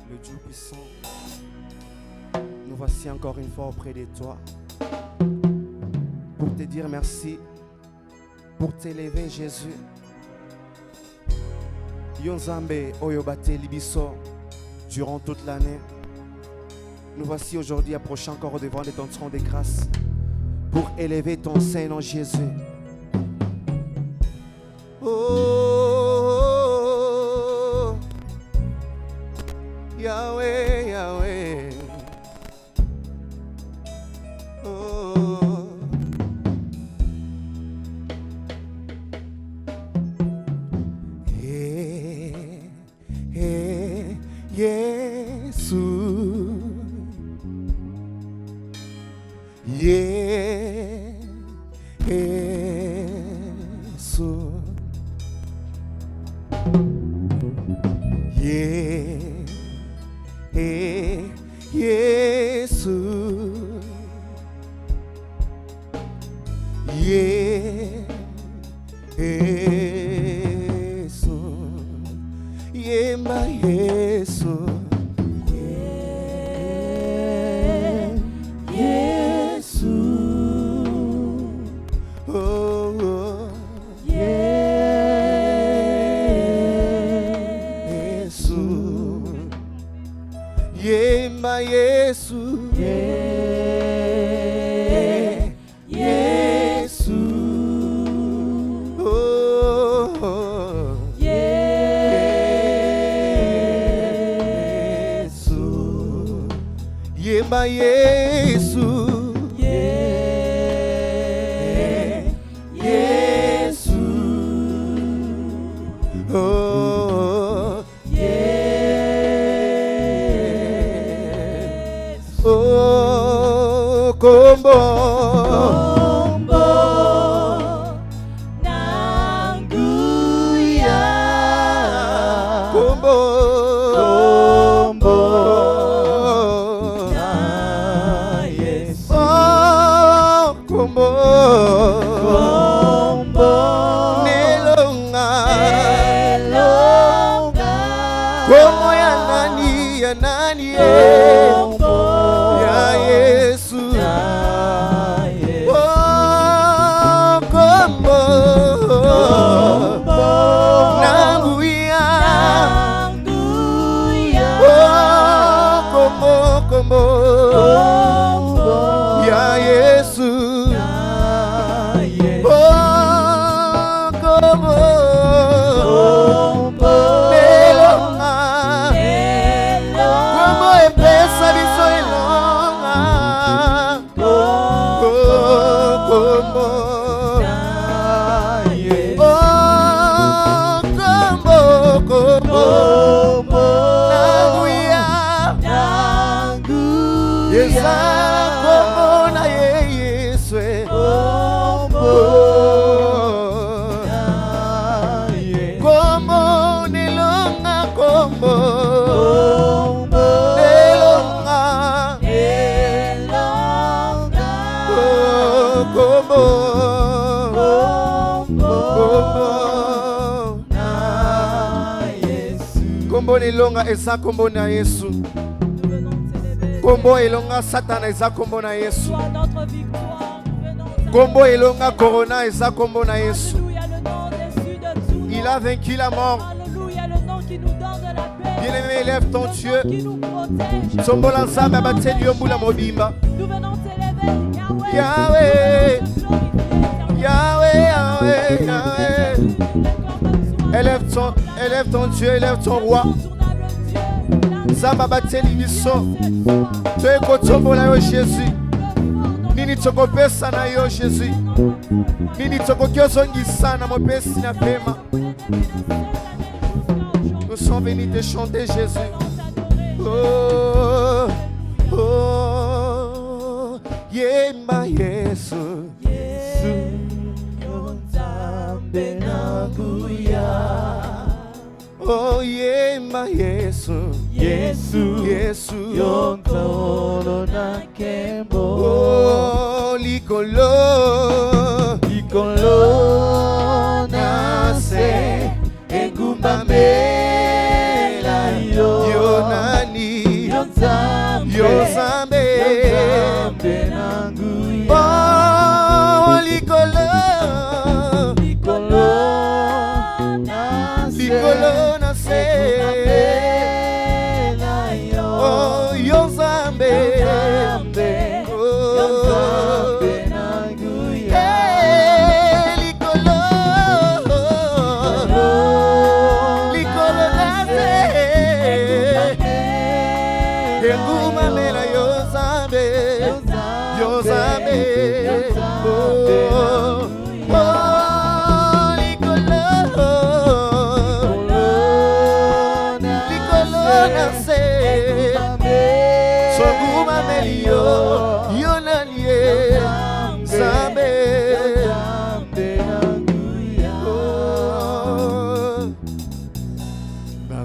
Le Dieu puissant, nous voici encore une fois auprès de toi pour te dire merci, pour t'élever Jésus. Yonzambe Oyobate Libiso durant toute l'année. Nous voici aujourd'hui approchés encore devant de ton trône de grâce pour élever ton Saint-Nom Jésus. Oh, Yahweh, Yahweh. Oh, hey, hey, Yesu, Yesu. Yesu, Yesu, Yemba Yesu, Yesu, oh, oh. Yesu, Yemba Yesu, Yesu, oh, oh. Yesu, Yemba Yesu, Yesu, oh, oh, Kombo, Nanguya, Kombo, na Yesu, oh, Kombo, Nelonga, Kombo ya nani, ya Yesu, oh, Kombo, Nanguya, oh, Kombo, ya Yesu, oh, Kombo, Nelonga, Kombo epesa biso elonga, oh, Kombo, oh, Kombo, Nanguya, Yesa Kombo na ye Yeswe, Kombo Nelonga, Kombo Nelonga, oh, Kombo, Kombo Nelonga eza Kombo na Yesu. Kombo elonga Satana eza Kombo na Yesu. Sois notre victoire. Venons Kombo elonga Corona eza Kombo na Yesu. Alléluia, le nom au-dessus de tout. Il a vaincu la mort. Alléluia, le nom qui nous donne de la paix. Bien-aimé, élève ton Dieu. Qui nous protège. Sombola nzambe abateli yo mbula mobimba. Nous venons t'élever, Yahweh, Yahweh, Yahweh, Yahweh. Élève ton Dieu, élève ton roi. Nzambe abateli biso. Toyekotombola yo Jésus. Nini tokopesa na yo Jésus. Nini tokoki ozongisa na mopesi na pema. Nous sommes venus te chanter Jésus. Oh, oh, Yemba Yesu, oh, Yemba Yesu, Yesu, oh, Likolo, nase, Engumba mela yo nani. Yo Nzambe. Oh, likolo. Likolo na se. Oh, yo Nzambe.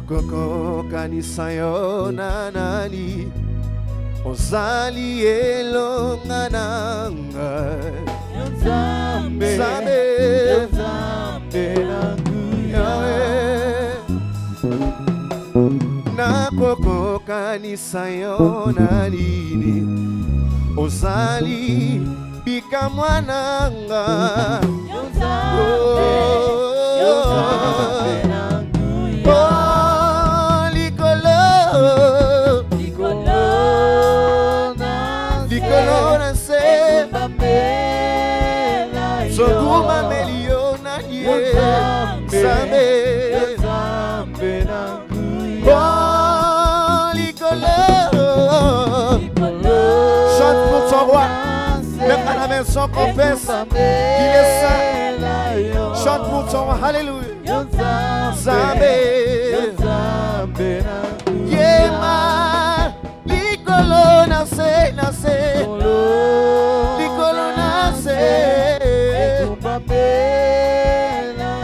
Koko kanisa yo nanani ozali elonga nanga Nzambe na koko kanisa yo nanini ozali bika mwananga Soguma meliona ye Nzambe Oh Likolo Chante pour ton roi même à la maison confesse qu'il est saint Chante pour ton roi Alléluia Nzambe Yema Likolo nase Likolo nase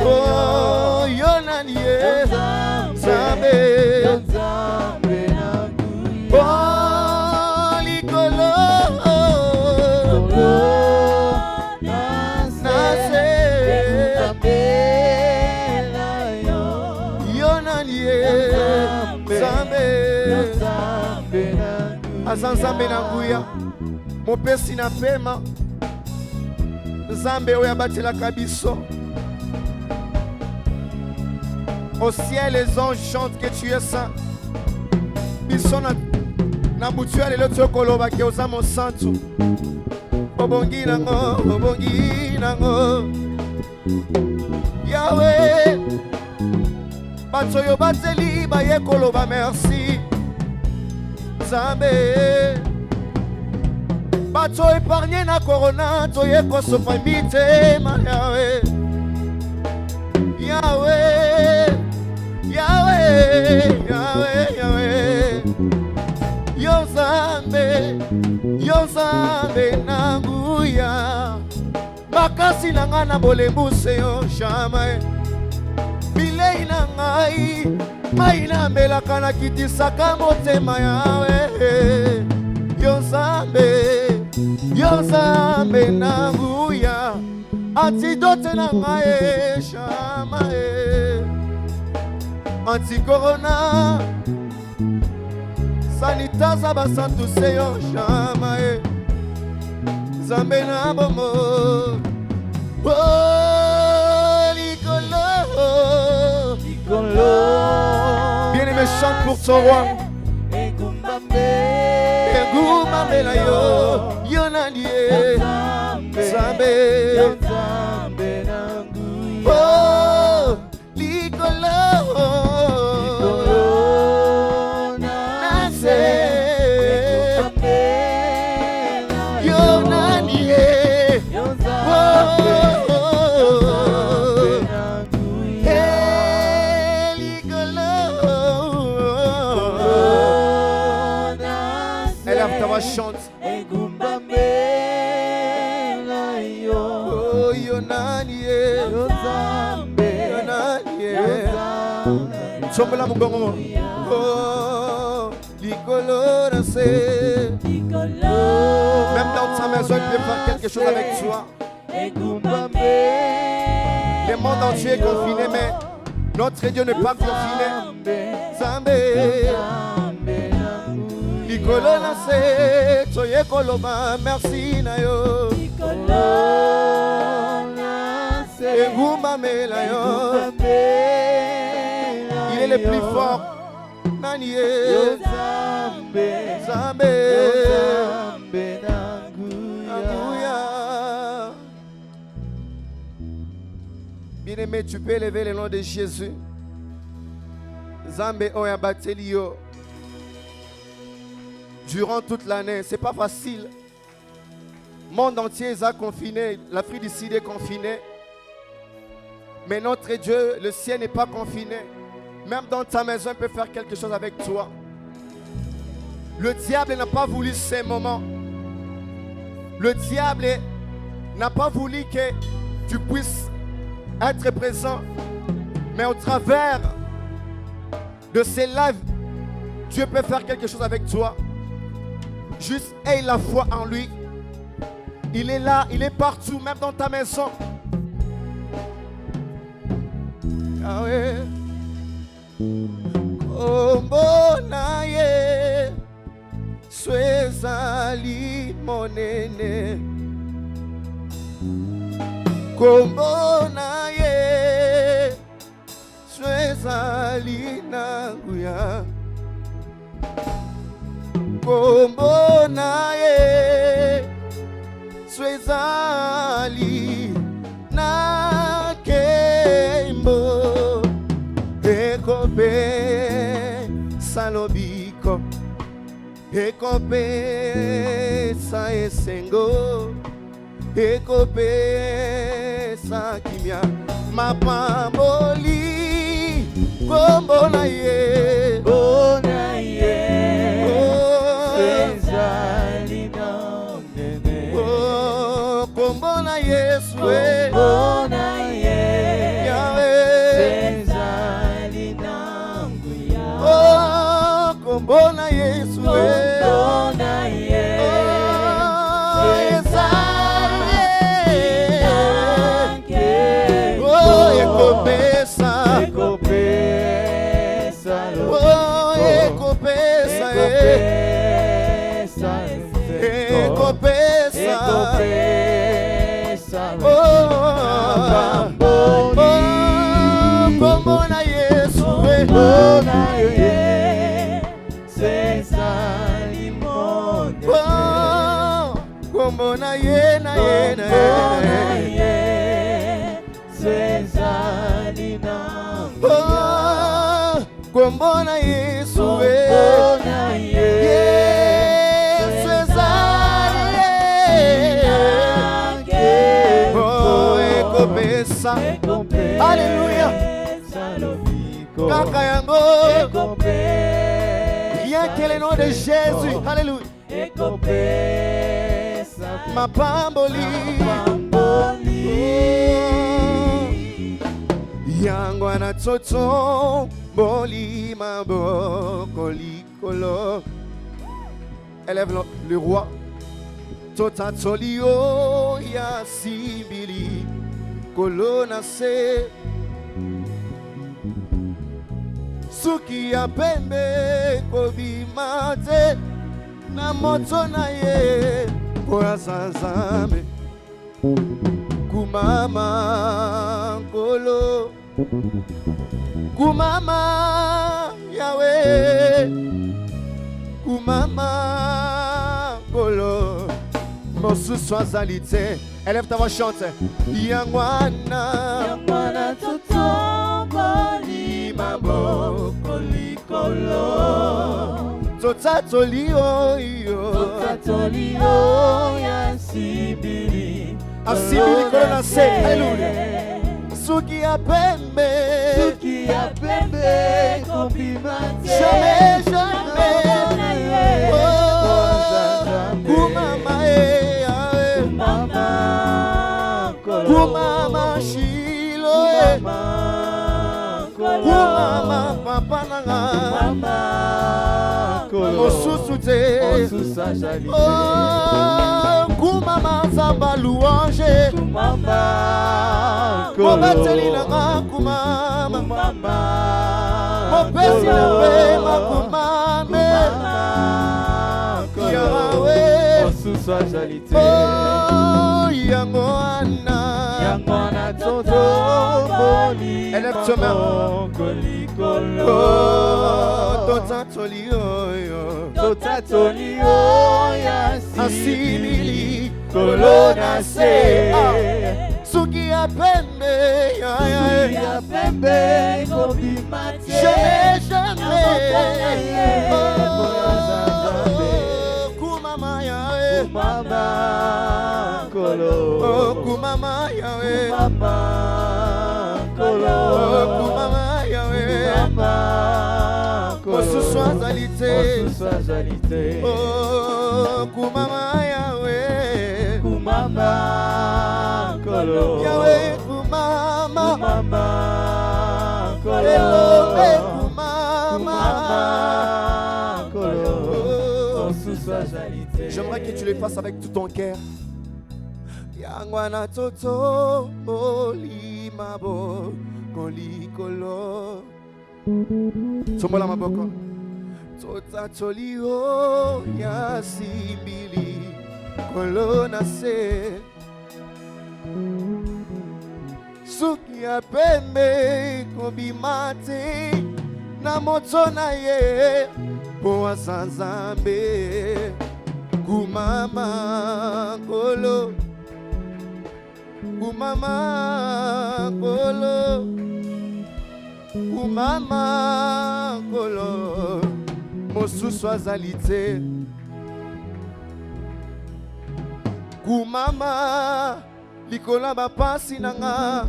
Oh, Yonanie, Nzambe, oh, Likolo, Nase, Yonanie, Nzambe, Nzambe nanguya, mon père sinapema. Nzambe oyo abatelaka biso. Au ciel les anges chantent que tu es saint. Biso na butu ya lelo tokoloba ke oza mosantu. Obongi nango Yahweh bato oyo bateli baye koloba merci Nzambe bato épargné na corona toye kosopa mitema Yahweh Yahweh Yahweh Yahweh Yahweh Yo Nzambe nanguya makasi na nga na bolembuse yo jamais bilei na ngai mai na melaka na kitisaka motema Yahweh Yo Nzambe nanguya antidote na ngai jamais anti-corona sanitaza basantu seyo jamais Nzambe na bomo oh Likolo bien-aimé chante pour ton roi Egumambe la yo Yonanie Nzambe oh Likolo Nase Yonanie chante oh Yonanie Sombela mugongo oh Likolo nase même dans ta maison il peut faire quelque chose avec toi le monde entier est confiné mais notre Dieu n'est pas confiné Nzambe Likolo na se toye koloba merci na yo. Engumba mela yo. Il est le plus fort. Nani ye. Zambe. Nanguya. Bien-aimé, tu peux élever le nom de Jésus. Zambe oya bateli yo. Durant toute l'année, c'est pas facile. Le monde entier est confiné, l'Afrique du Sud est confinée. Mais notre Dieu, le ciel n'est pas confiné. Même dans ta maison, il peut faire quelque chose avec toi. Le diable n'a pas voulu ces moments. Le diable n'a pas voulu que tu puisses être présent. Mais au travers de ces lives, Dieu peut faire quelque chose avec toi. Juste aie la foi en lui. Il est là, il est partout, même dans ta maison. Yahweh. Kombo na ye swezali monene. Kombo na ye swezali nanguya. Kombo na ye swezali na kembo. Ekope salobiko. Ekope sa esengo. Ekope sa kimia. Mapamboli kombo na ye. Bona ye swezali nanguya. Kombo na Yesu. Bona ye Yahweh. swezali nanguya. Kombo na Yesu. Bona ye swezali nanguya. Ekopesa. Ekopesa Ekopesa. Ekopesa. Kombo na Yesu. Bona ye swezali monene. Kombo na ye na ye na ye. Swezali nanguya. Kombo na Yesu. Bona ye Yesu ezali. Ekopesa. Alléluia. Kaka yango. Rien que le nom de Jésus. Alléluia. Mapamboli. Yango anatsoto boli maboko likolo. Élève le roi. Tota tolio ya sibili kolona se. Suki ya pembe kobimate na moto na ye kwa sanzambe. Kumama kolo. Kumama Yahweh. Kumama kolo. Mosu swazalite. Élève ta voix, chante. Yangwana. Yangwana totomboli maboko likolo. Totatoli oyo. Totatoli oya sibili. Asibili kolona se. Alléluia. Suki ya pembe. Suki ya pembe kompimate. Jamais, jamais. Kumama Kumama Shilo. Kumama papa nanga. Mosusu te. Kumama zamba louange. Mobateli nanga kumama. Mopesi na pema kumame. Yahweh. mosusu azali te Oh, yango wana. yango wana totomboli Élève tes mains. maboko likolo Oh, totatoli oyo. totatoli oya Asimili kolo na se Suki ya pembe ya ya ya pembe kobima te Jamais, jamais Oh, Kumama ya mama kolo Oh, kumama ya mama kolo Oh, kumama ya mama kolo Mosusu azali te. mosusu azali te Oh, kumama ya kumama kolo Yahweh, kumama kumama kolo Elobe, kumama kumama kolo Oh. mosusu azali te J'aimerais que tu le fasses avec tout ton cœur. Yangwana toto boli mabo kolikolo. Sombola maboko. Tota tolio ya simbili kolona se. Suki ya pembe kobimate na moto na ye po asanzambe. Kumama kolo Kumama kolo Kumama kolo Mosusu azali te Kumama likolo bapasi nanga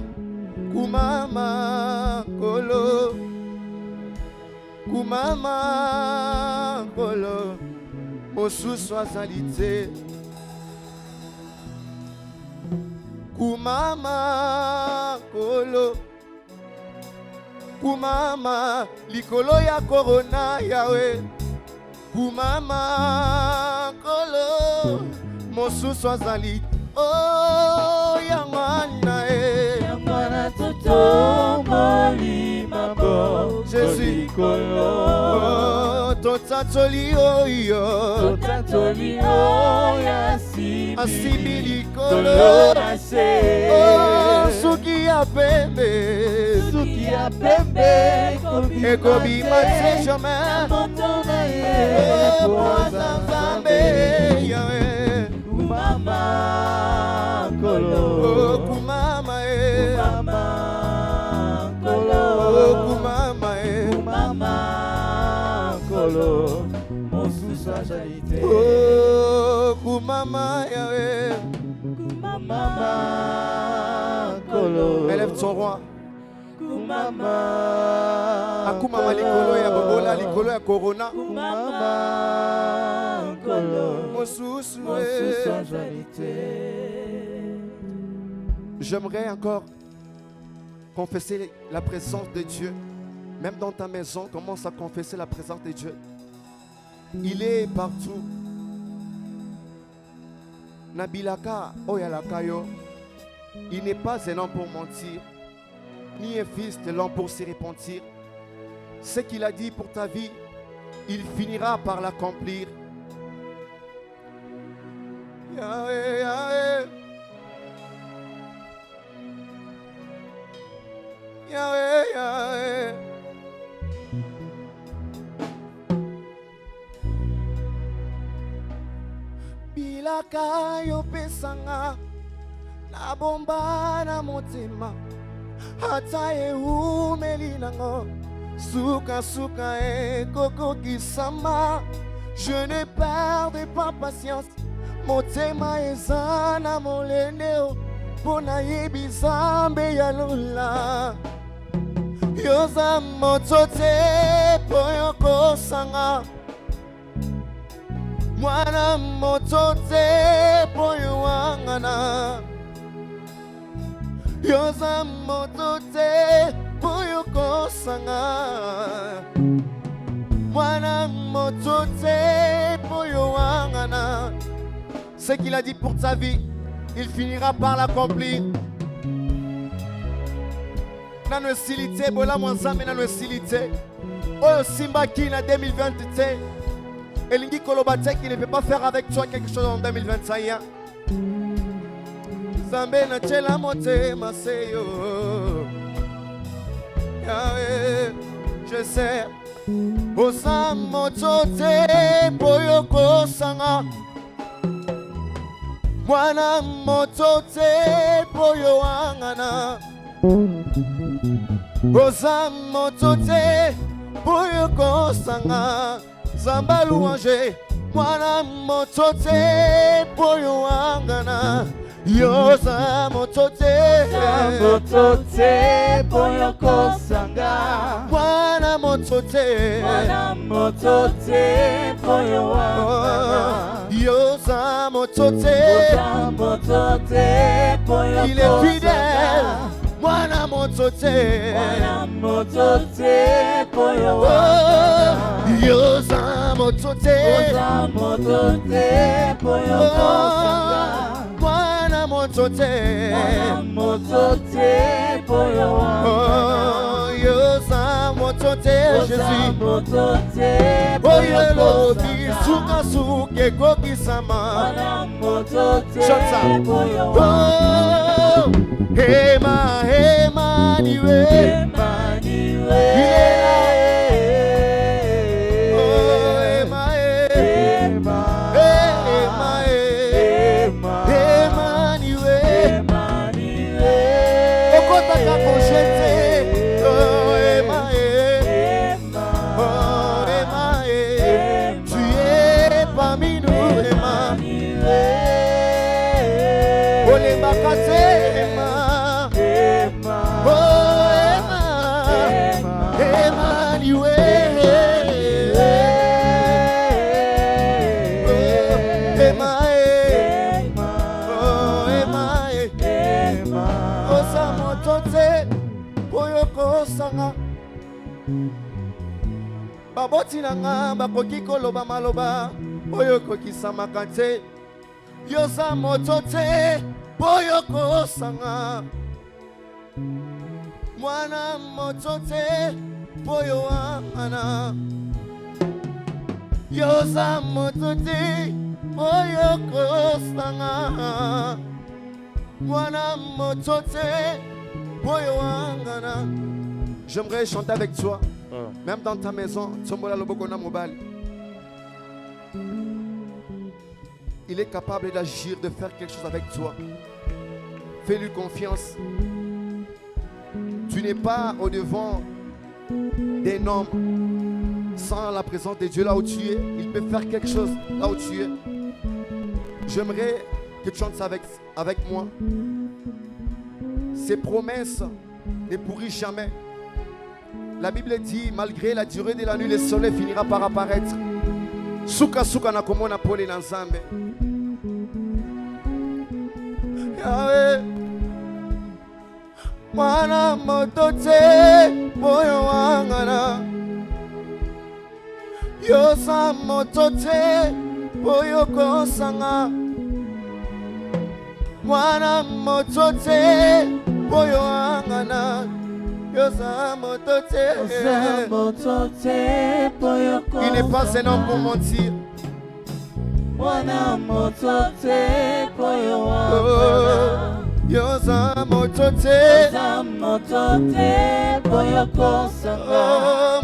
Kumama kolo Kumama kolo Mosusu azali te Kumama kolo Kumama likolo ya corona yawe Kumama kolo Mosusu azali Oh yangwana yangwana totomboli maboko Jésus likolo Oh totatoli oyo totatoli oya Asibili kolo kolo na se Oh suki ya pembe suki ya pembe Ekobima te jamais moto na ye Oh mwana nzambe Yahweh kumama kolo Oh kumama kumama kolo Oh kumama kumama kolo mosusu azali te Oh kumama Yahweh kumama kolo Élève ton roi kumama Akumama likolo ya bobola likolo ya corona kumama kolo Mosusu mosusu azali te J'aimerais encore confesser la présence de Dieu. Même dans ta maison, commence à confesser la présence de Dieu. Il est partout. Nabilaka Oyalakayo, il n'est pas un homme pour mentir, ni un fils de l'homme pour se repentir. Ce qu'il a dit pour ta vie, il finira par l'accomplir. Yahweh, Yahweh. Yahweh, Yahweh. Bilaka yo pesanga na bomba na motema hata eumeli nango suka suka ekokokisama. Je ne perds pas patience, motema eza na molende pona yebi zambe ya lula. Yoza moto te po yokosanga, mwana moto te po yowangana. Yoza moto te po yokosanga, mwana moto te po yowangana. Ce qu'il a dit pour ta vie, il finira par l'accomplir. Nano silite bola mwanzame nano silite oyo simbaki na 2020 te Elingi Kolobate qui ne peut pas faire avec toi quelque chose en 2021. Zambé na chela mote maseyo. Yahweh, je sais. Osa motote boyoko sanga. Mwana motote boyo angana. Osa motote boyoko sanga. Zamba louange. Mwana motote boyo angana. Yosa motote boyoko sanga. Mwana motote boyo wangana. Yosa motote boyoko il est fidèle. Mwana motote boyo wangana. Yosa motote boyoko sanga. Mwana motote boyo wangana. Yosa motote Jésus. Oye lobi suka suke koki sama. Chante ça. Oh, Hema, Hema, niwe. Baboti nanga bakoki koloba maloba oyo kokisa makante. Yosa motote boyoko sanga. Mwana motote boyo wangana. Yosa motote boyoko sanga. Mwana motote boyo wangana. J'aimerais chanter avec toi. Même dans ta maison, il est capable d'agir, de faire quelque chose avec toi. Fais-lui confiance. Tu n'es pas au devant des hommes sans la présence de Dieu là où tu es. Il peut faire quelque chose là où tu es. J'aimerais que tu chantes ça avec moi. Ses promesses ne pourrissent jamais. La Bible dit, malgré la durée de la nuit, le soleil finira par apparaître. Suka suka na komona pole na nzambe. Yahweh, mwana motote boyo wangana. Yosa motote boyo kosanga. Mwana motote boyo wangana. Il n'est pas un homme pour mentir. Yosa motote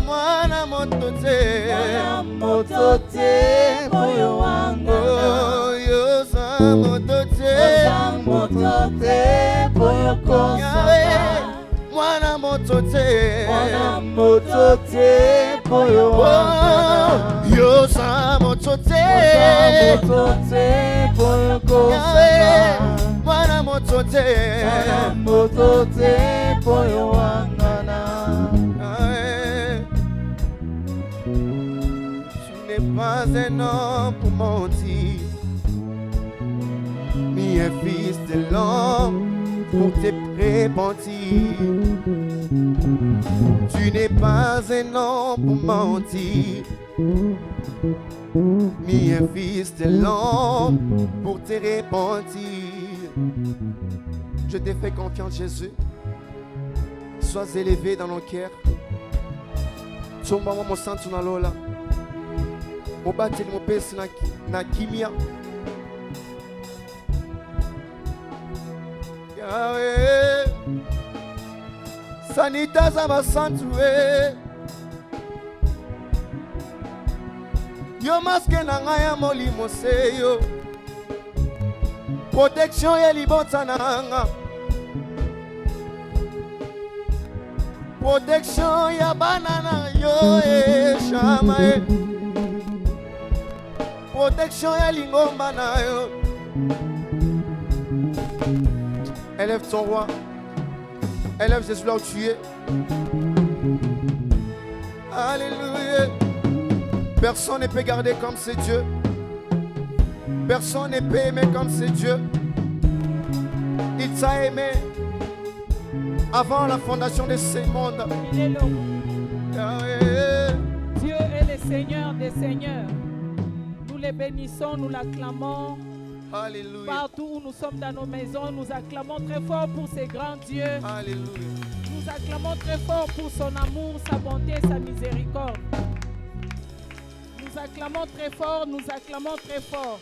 mwana motote yosa motote Mwana motote boyo wangana. Yosa motote boyo kosanga. Mwana motote boyo wangana. Tu n'es pas un homme pour mentir, ni un fils de l'homme pour te repentir. Tu n'es pas un homme pour mentir, ni un fils de l'homme pour te repentir. Je te fais confiance, Jésus. Sois élevé dans nos cœurs. Tomba mo santu na lola. mobateli mopesi na kimia. Yahweh, sanitaza basantu yo maske na ngai ya molimo seyo, protection ya libota na nga, protection ya bana na yo shama protection ya lingomba na yo. Élève ton roi, élève Jésus là où tu es. Alléluia. Personne ne peut garder comme c'est Dieu. Personne ne peut aimer comme c'est Dieu. Il t'a aimé avant la fondation de ce monde. Il est le Dieu est le Seigneur des Seigneurs. Nous les bénissons, nous l'acclamons. Alléluia. Partout où nous sommes dans nos maisons, nous acclamons très fort pour ces grands dieux. Alléluia. Nous acclamons très fort pour son amour, sa bonté, sa miséricorde. Nous acclamons très fort, nous acclamons très fort.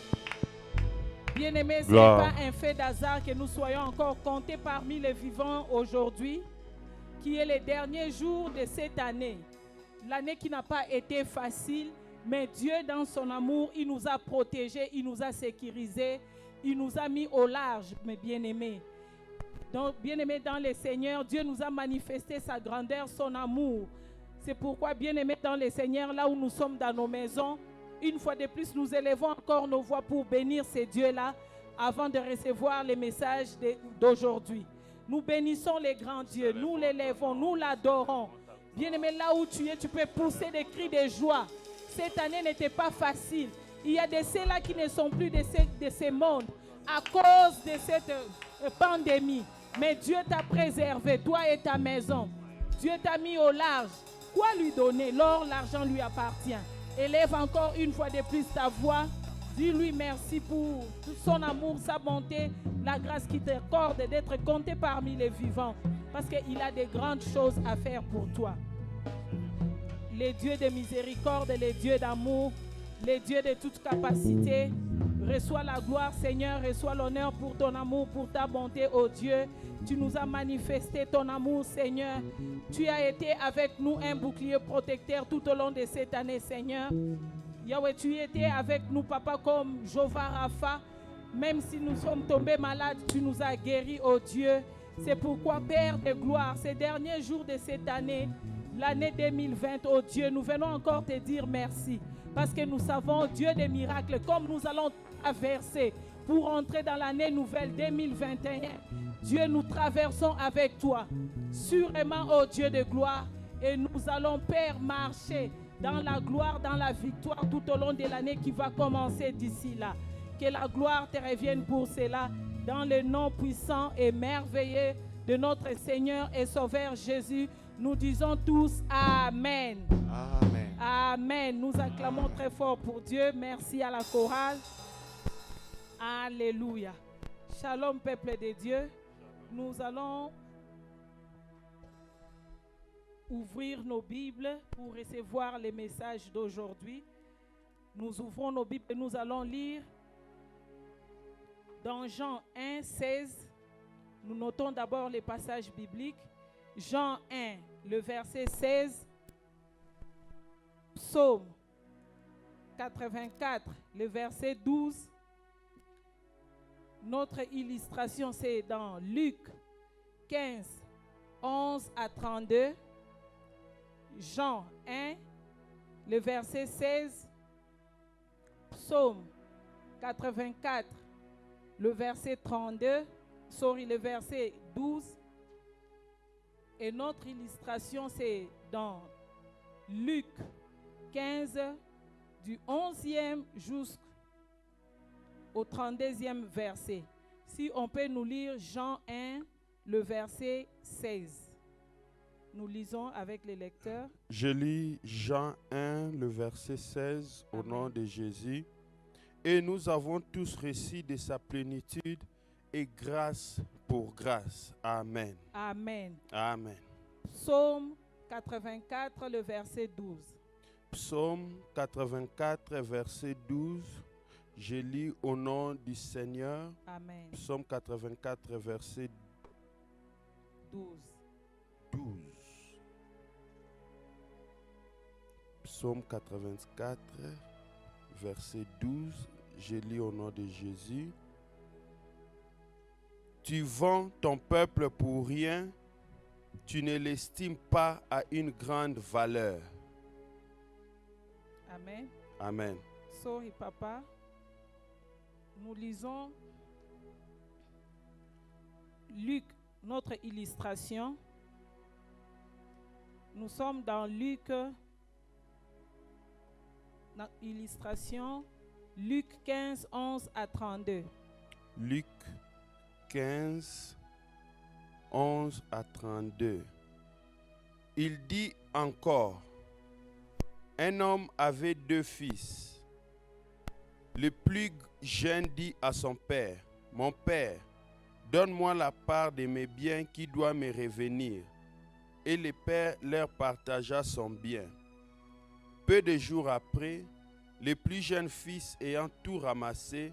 Bien-aimés, ce n'est pas un fait d'hasard que nous soyons encore comptés parmi les vivants aujourd'hui, qui est le dernier jour de cette année. L'année qui n'a pas été facile, mais Dieu, dans son amour, il nous a protégés, il nous a sécurisés, il nous a mis au large, mes bien-aimés. Donc, bien-aimés dans le Seigneur, Dieu nous a manifesté sa grandeur, son amour. C'est pourquoi, bien-aimés dans le Seigneur, là où nous sommes dans nos maisons, une fois de plus, nous élevons encore nos voix pour bénir ces dieux-là avant de recevoir les messages d'aujourd'hui. Nous bénissons les grands dieux, nous l'élevons, nous l'adorons. Bien-aimé, là où tu es, tu peux pousser des cris de joie. Cette année n'était pas facile. Il y a de ceux-là qui ne sont plus de ces mondes à cause de cette pandémie. Mais Dieu t'a préservé, toi et ta maison. Dieu t'a mis au large. Quoi lui donner? L'or, l'argent lui appartient. Élève encore une fois de plus ta voix. Dis-lui merci pour tout son amour, sa bonté, la grâce qu'il t'accorde d'être compté parmi les vivants. Parce qu'il a de grandes choses à faire pour toi. Les dieux de miséricorde, les dieux d'amour, les dieux de toute capacité, reçois la gloire, Seigneur, reçois l'honneur pour ton amour, pour ta bonté, ô Dieu. Tu nous as manifesté ton amour, Seigneur. Tu as été avec nous un bouclier protecteur tout au long de cette année, Seigneur. Yahweh, tu étais avec nous, Papa, comme Jéhovah Rapha. Même si nous sommes tombés malades, tu nous as guéris, ô Dieu. C'est pourquoi, Père de gloire, ces derniers jours de cette année, l'année 2020, ô Dieu, nous venons encore te dire merci. Parce que nous savons, Dieu des miracles, comme nous allons traverser pour entrer dans l'année nouvelle 2021. Dieu, nous traversons avec toi, sûrement, ô Dieu de gloire, et nous allons, Père, marcher dans la gloire, dans la victoire tout au long de l'année qui va commencer d'ici là. Que la gloire te revienne pour cela, dans le nom puissant et merveilleux de notre Seigneur et Sauveur Jésus. Nous disons tous Amen. Amen. Amen. Nous acclamons très fort pour Dieu. Merci à la chorale. Alléluia. Shalom, peuple de Dieu. Nous allons ouvrir nos Bibles pour recevoir les messages d'aujourd'hui. Nous ouvrons nos Bibles et nous allons lire dans Jean 1, 16. Nous notons d'abord les passages bibliques. Jean 1, le verset 16. Psaume 84, le verset 12. Notre illustration, c'est dans Luc 15, 11 à 32. Jean 1, le verset 16. Psaume 84, le verset 32. Le verset 12. Et notre illustration, c'est dans Luc 15, du 11e jusqu'au 32e verset. Si on peut nous lire Jean 1, le verset 16. Nous lisons avec les lecteurs. Je lis Jean 1, le verset 16, au nom de Jésus. Et nous avons tous reçu de sa plénitude et grâce pour grâce. Amen. Amen. Amen. Psaume 84, le verset 12. Psaume 84, verset 12. Je lis au nom du Seigneur. Amen. Psaume 84, verset 12. 12. Psaume 84, verset 12. Je lis au nom de Jésus. Tu vends ton peuple pour rien, tu ne l'estimes pas à une grande valeur. Amen. Amen. Sorry, papa. Nous lisons Luc, notre illustration. Nous sommes dans Luc, dans illustration, Luc 15, 11 à 32. Luc 15, 11 à 32. Il dit encore, un homme avait 2 fils. Le plus jeune dit à son père, mon père, donne-moi la part de mes biens qui doit me revenir. Et le père leur partagea son bien. Peu de jours après, le plus jeune fils ayant tout ramassé,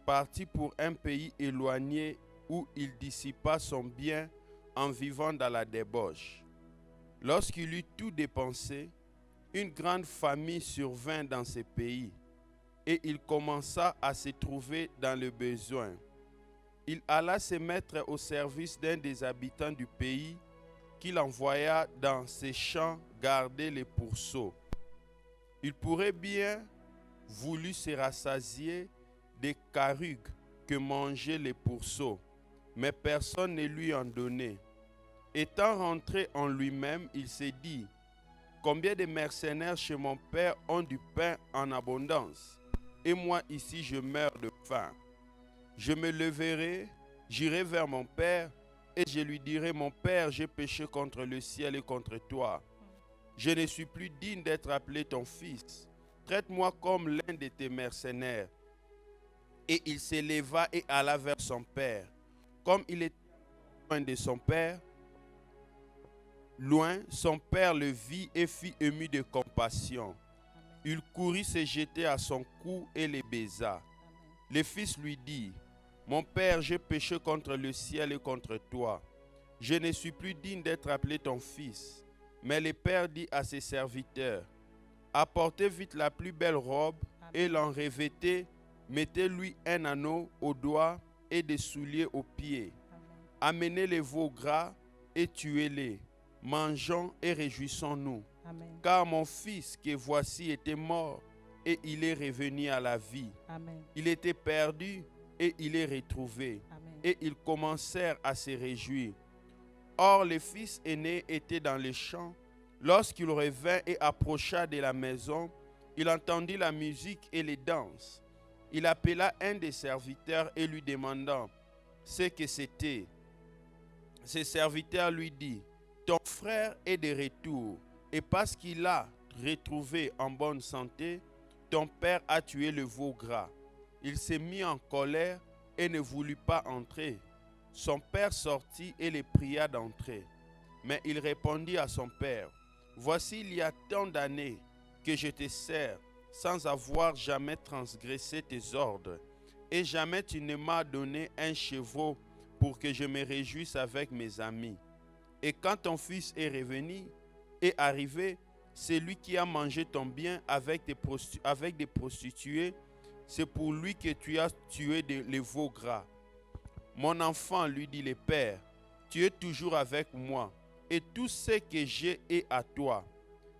partit pour un pays éloigné où il dissipa son bien en vivant dans la débauche. Lorsqu'il eut tout dépensé, une grande famine survint dans ce pays, et il commença à se trouver dans le besoin. Il alla se mettre au service d'un des habitants du pays, qu'il envoya dans ses champs garder les pourceaux. Il pourrait bien voulu se rassasier des carugues que mangeaient les pourceaux, mais personne ne lui en donnait. Étant rentré en lui-même, il s'est dit, combien de mercenaires chez mon père ont du pain en abondance, et moi ici je meurs de faim. Je me leverai, j'irai vers mon père, et je lui dirai, mon père, j'ai péché contre le ciel et contre toi. Je ne suis plus digne d'être appelé ton fils. Traite-moi comme l'un de tes mercenaires. Et il s'éleva et alla vers son père. Comme il était loin de son père, son père le vit et fut ému de compassion. Il courut se jeter à son cou et le baisa. Le fils lui dit, mon père, j'ai péché contre le ciel et contre toi. Je ne suis plus digne d'être appelé ton fils. Mais le père dit à ses serviteurs, apportez vite la plus belle robe et l'en revêtez, mettez-lui un anneau au doigt et des souliers aux pieds. Amenez les veaux gras et tuez-les. Mangeons et réjouissons-nous. Amen. Car mon fils que voici était mort et il est revenu à la vie. Amen. Il était perdu et il est retrouvé. Amen. Et ils commencèrent à se réjouir. Or, le fils aîné était dans les champs. Lorsqu'il revint et approcha de la maison, il entendit la musique et les danses. Il appela un des serviteurs et lui demandant ce que c'était. Ce serviteur lui dit, ton frère est de retour, et parce qu'il l'a retrouvé en bonne santé, ton père a tué le veau gras. Il s'est mis en colère et ne voulut pas entrer. Son père sortit et le pria d'entrer. Mais il répondit à son père, voici il y a tant d'années que je te sers sans avoir jamais transgressé tes ordres, et jamais tu ne m'as donné un chevreau pour que je me réjouisse avec mes amis. Et quand ton fils est revenu et arrivé, c'est lui qui a mangé ton bien avec des prostituées, c'est pour lui que tu as tué les veaux gras. Mon enfant, lui dit le père, tu es toujours avec moi, et tout ce que j'ai est à toi.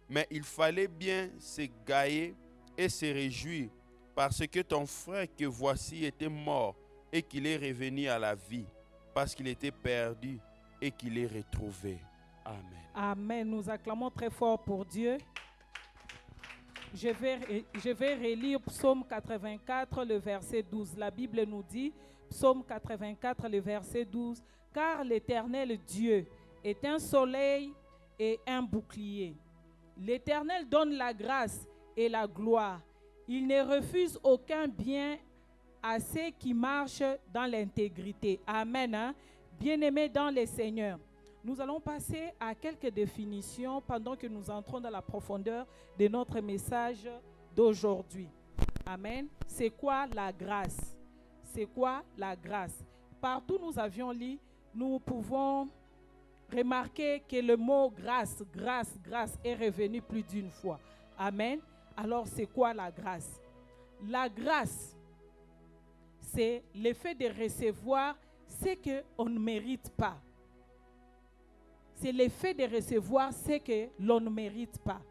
Mais il fallait bien se gailler et se réjouir, parce que ton frère que voici était mort, et qu'il est revenu à la vie, parce qu'il était perdu, et qu'il est retrouvé. Amen. Amen. Nous acclamons très fort pour Dieu. Je vais relire Psaume 84, le verset 12. La Bible nous dit, Psaume 84, le verset 12, « Car l'Éternel Dieu est un soleil et un bouclier. L'Éternel donne la grâce et la gloire. Il ne refuse aucun bien à ceux qui marchent dans l'intégrité. » Amen. Hein? Bien-aimés dans le Seigneur, Nous allons passer à quelques définitions pendant que nous entrons dans la profondeur de notre message d'aujourd'hui. Amen. C'est quoi la grâce? C'est quoi la grâce? Partout nous avions lu, nous pouvons remarquer que le mot grâce, grâce, grâce est revenu plus d'une fois. Amen. Alors c'est quoi la grâce? La grâce, c'est le fait de recevoir ce qu'on ne mérite pas. C'est le fait de recevoir ce que l'on ne mérite pas.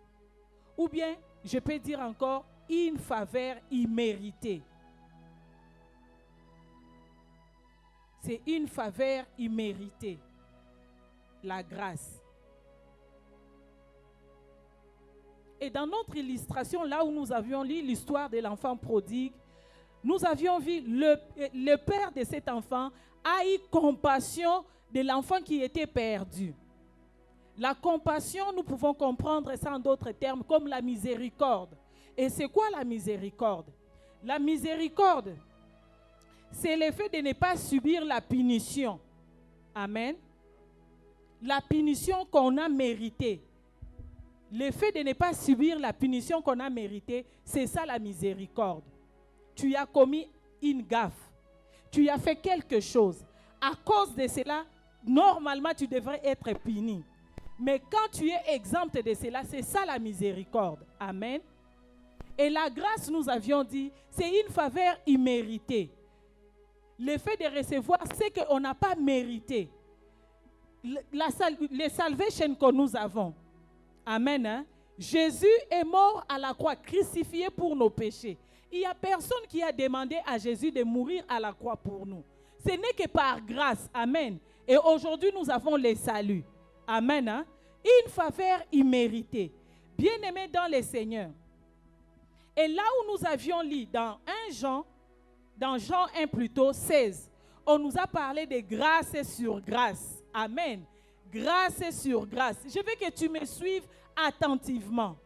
Ou bien, je peux dire encore, une faveur imméritée. C'est une faveur imméritée. La grâce. Et dans notre illustration, là où nous avions lu l'histoire de l'enfant prodigue, nous avions vu le père de cet enfant a eu compassion de l'enfant qui était perdu. La compassion, nous pouvons comprendre ça en d'autres termes comme la miséricorde. Et c'est quoi la miséricorde? La miséricorde, c'est le fait de ne pas subir la punition. Amen. La punition qu'on a méritée. Le fait de ne pas subir la punition qu'on a méritée, c'est ça la miséricorde. Tu as commis une gaffe. Tu as fait quelque chose. À cause de cela, normalement, tu devrais être puni. Mais quand tu es exempt de cela, c'est ça la miséricorde. Amen. Et la grâce, nous avions dit, c'est une faveur imméritée. Le fait de recevoir ce qu'on n'a pas mérité. Les salvations que nous avons. Amen. Hein? Jésus est mort à la croix, crucifié pour nos péchés. Il n'y a personne qui a demandé à Jésus de mourir à la croix pour nous. Ce n'est que par grâce. Amen. Et aujourd'hui, nous avons le salut. Amen. Hein? Une faveur imméritée. Bien-aimés dans le Seigneur. Et là où nous avions lu dans Jean 1 plutôt, 16, on nous a parlé de grâce sur grâce. Amen. Grâce sur grâce. Je veux que tu me suives attentivement.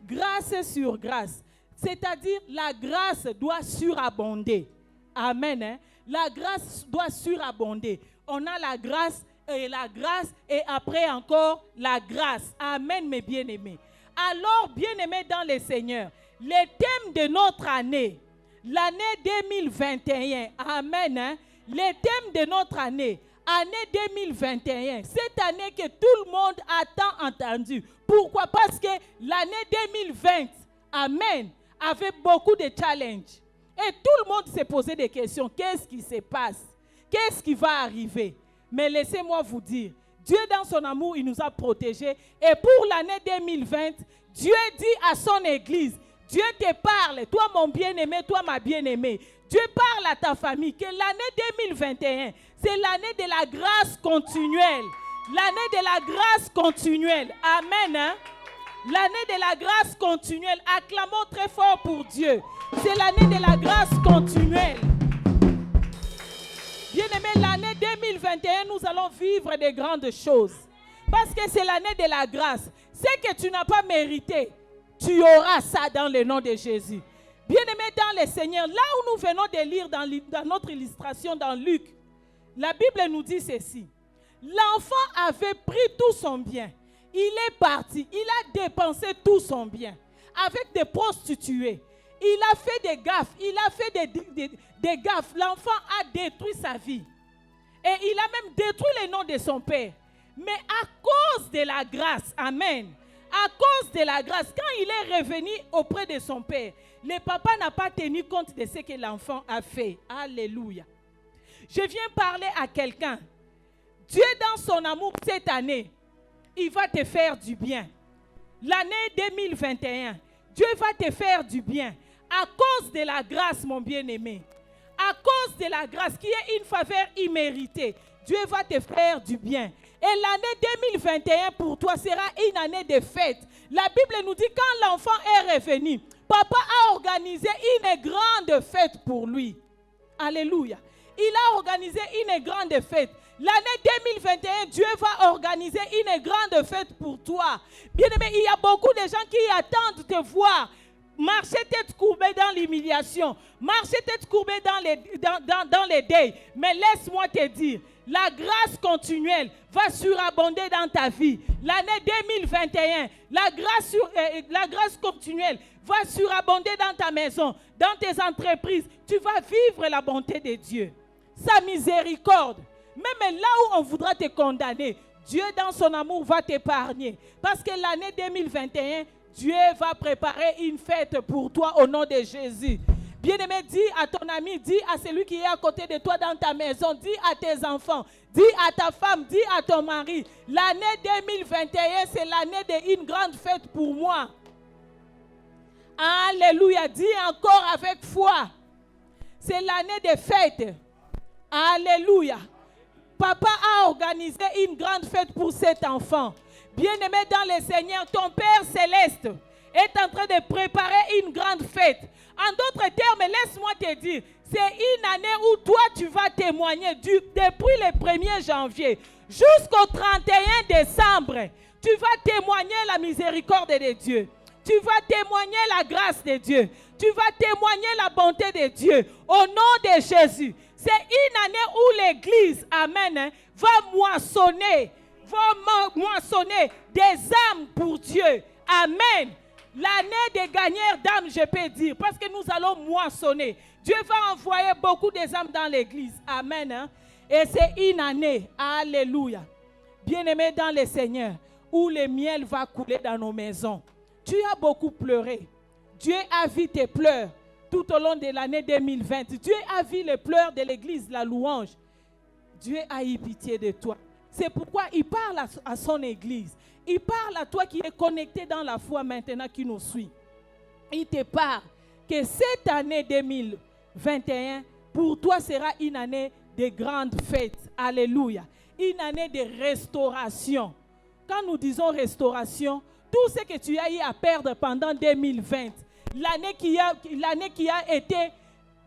Grâce sur grâce. C'est-à-dire la grâce doit surabonder. Amen. Hein? La grâce doit surabonder. On a la grâce et après encore la grâce. Amen, mes bien-aimés. Alors, bien-aimés dans le Seigneur, le thème de notre année, l'année 2021, amen, hein? Le thème de notre année 2021, cette année que tout le monde a tant entendu. Pourquoi? Parce que l'année 2020, amen, avait beaucoup de challenges. Et tout le monde s'est posé des questions. Qu'est-ce qui se passe? Qu'est-ce qui va arriver? Mais laissez-moi vous dire, Dieu dans son amour, il nous a protégés. Et pour l'année 2020, Dieu dit à son église, Dieu te parle, toi mon bien-aimé, toi ma bien-aimée. Dieu parle à ta famille que l'année 2021, c'est l'année de la grâce continuelle. L'année de la grâce continuelle. Amen. Hein? L'année de la grâce continuelle. Acclamons très fort pour Dieu. C'est l'année de la grâce continuelle. Bien-aimés, l'année 2021, nous allons vivre de grandes choses. Parce que c'est l'année de la grâce. Ce que tu n'as pas mérité, tu auras ça dans le nom de Jésus. Bien-aimés dans le Seigneur, là où nous venons de lire dans notre illustration dans Luc, la Bible nous dit ceci. L'enfant avait pris tout son bien. Il est parti. Il a dépensé tout son bien avec des prostituées. Il a fait des gaffes. Il a fait des gaffes. L'enfant a détruit sa vie. Et il a même détruit le nom de son père. Mais à cause de la grâce, amen, à cause de la grâce, quand il est revenu auprès de son père, le papa n'a pas tenu compte de ce que l'enfant a fait. Alléluia. Je viens parler à quelqu'un. Dieu dans son amour cette année, il va te faire du bien. L'année 2021, Dieu va te faire du bien. À cause de la grâce, mon bien-aimé. À cause de la grâce qui est une faveur imméritée, Dieu va te faire du bien. Et l'année 2021 pour toi sera une année de fête. La Bible nous dit quand l'enfant est revenu, papa a organisé une grande fête pour lui. Alléluia. Il a organisé une grande fête. L'année 2021, Dieu va organiser une grande fête pour toi. Bien-aimé, il y a beaucoup de gens qui attendent te voir. Marcher tête courbée dans l'humiliation. Marcher tête courbée dans les deuils. Mais laisse-moi te dire, La grâce continuelle va surabonder dans ta vie. L'année 2021, la grâce continuelle va surabonder dans ta maison, dans tes entreprises. Tu vas vivre la bonté de Dieu, sa miséricorde. Même là où on voudra te condamner, Dieu dans son amour va t'épargner. Parce que l'année 2021, Dieu va préparer une fête pour toi au nom de Jésus. Bien-aimé, dis à ton ami, dis à celui qui est à côté de toi dans ta maison, dis à tes enfants, dis à ta femme, dis à ton mari. L'année 2021, c'est l'année d'une grande fête pour moi. Alléluia, dis encore avec foi. C'est l'année des fêtes. Alléluia. Papa a organisé une grande fête pour cet enfant. Bien-aimé dans le Seigneur, ton Père céleste est en train de préparer une grande fête. En d'autres termes, laisse-moi te dire, c'est une année où toi tu vas témoigner depuis le 1er janvier jusqu'au 31 décembre. Tu vas témoigner la miséricorde de Dieu. Tu vas témoigner la grâce de Dieu. Tu vas témoigner la bonté de Dieu. Au nom de Jésus. C'est une année où l'Église, amen, va moissonner des âmes pour Dieu. Amen. L'année des gagneurs d'âmes, je peux dire, parce que nous allons moissonner. Dieu va envoyer beaucoup d'âmes dans l'Église. Amen. Et c'est une année, alléluia, bien-aimé dans le Seigneur, où le miel va couler dans nos maisons. Tu as beaucoup pleuré. Dieu a vu tes pleurs tout au long de l'année 2020. Dieu a vu les pleurs de l'Église, la louange. Dieu a eu pitié de toi. C'est pourquoi il parle à son Église. Il parle à toi qui es connecté dans la foi maintenant, qui nous suit. Il te parle que cette année 2021, pour toi, sera une année de grandes fêtes. Alléluia. Une année de restauration. Quand nous disons restauration, tout ce que tu as eu à perdre pendant 2020, l'année qui a été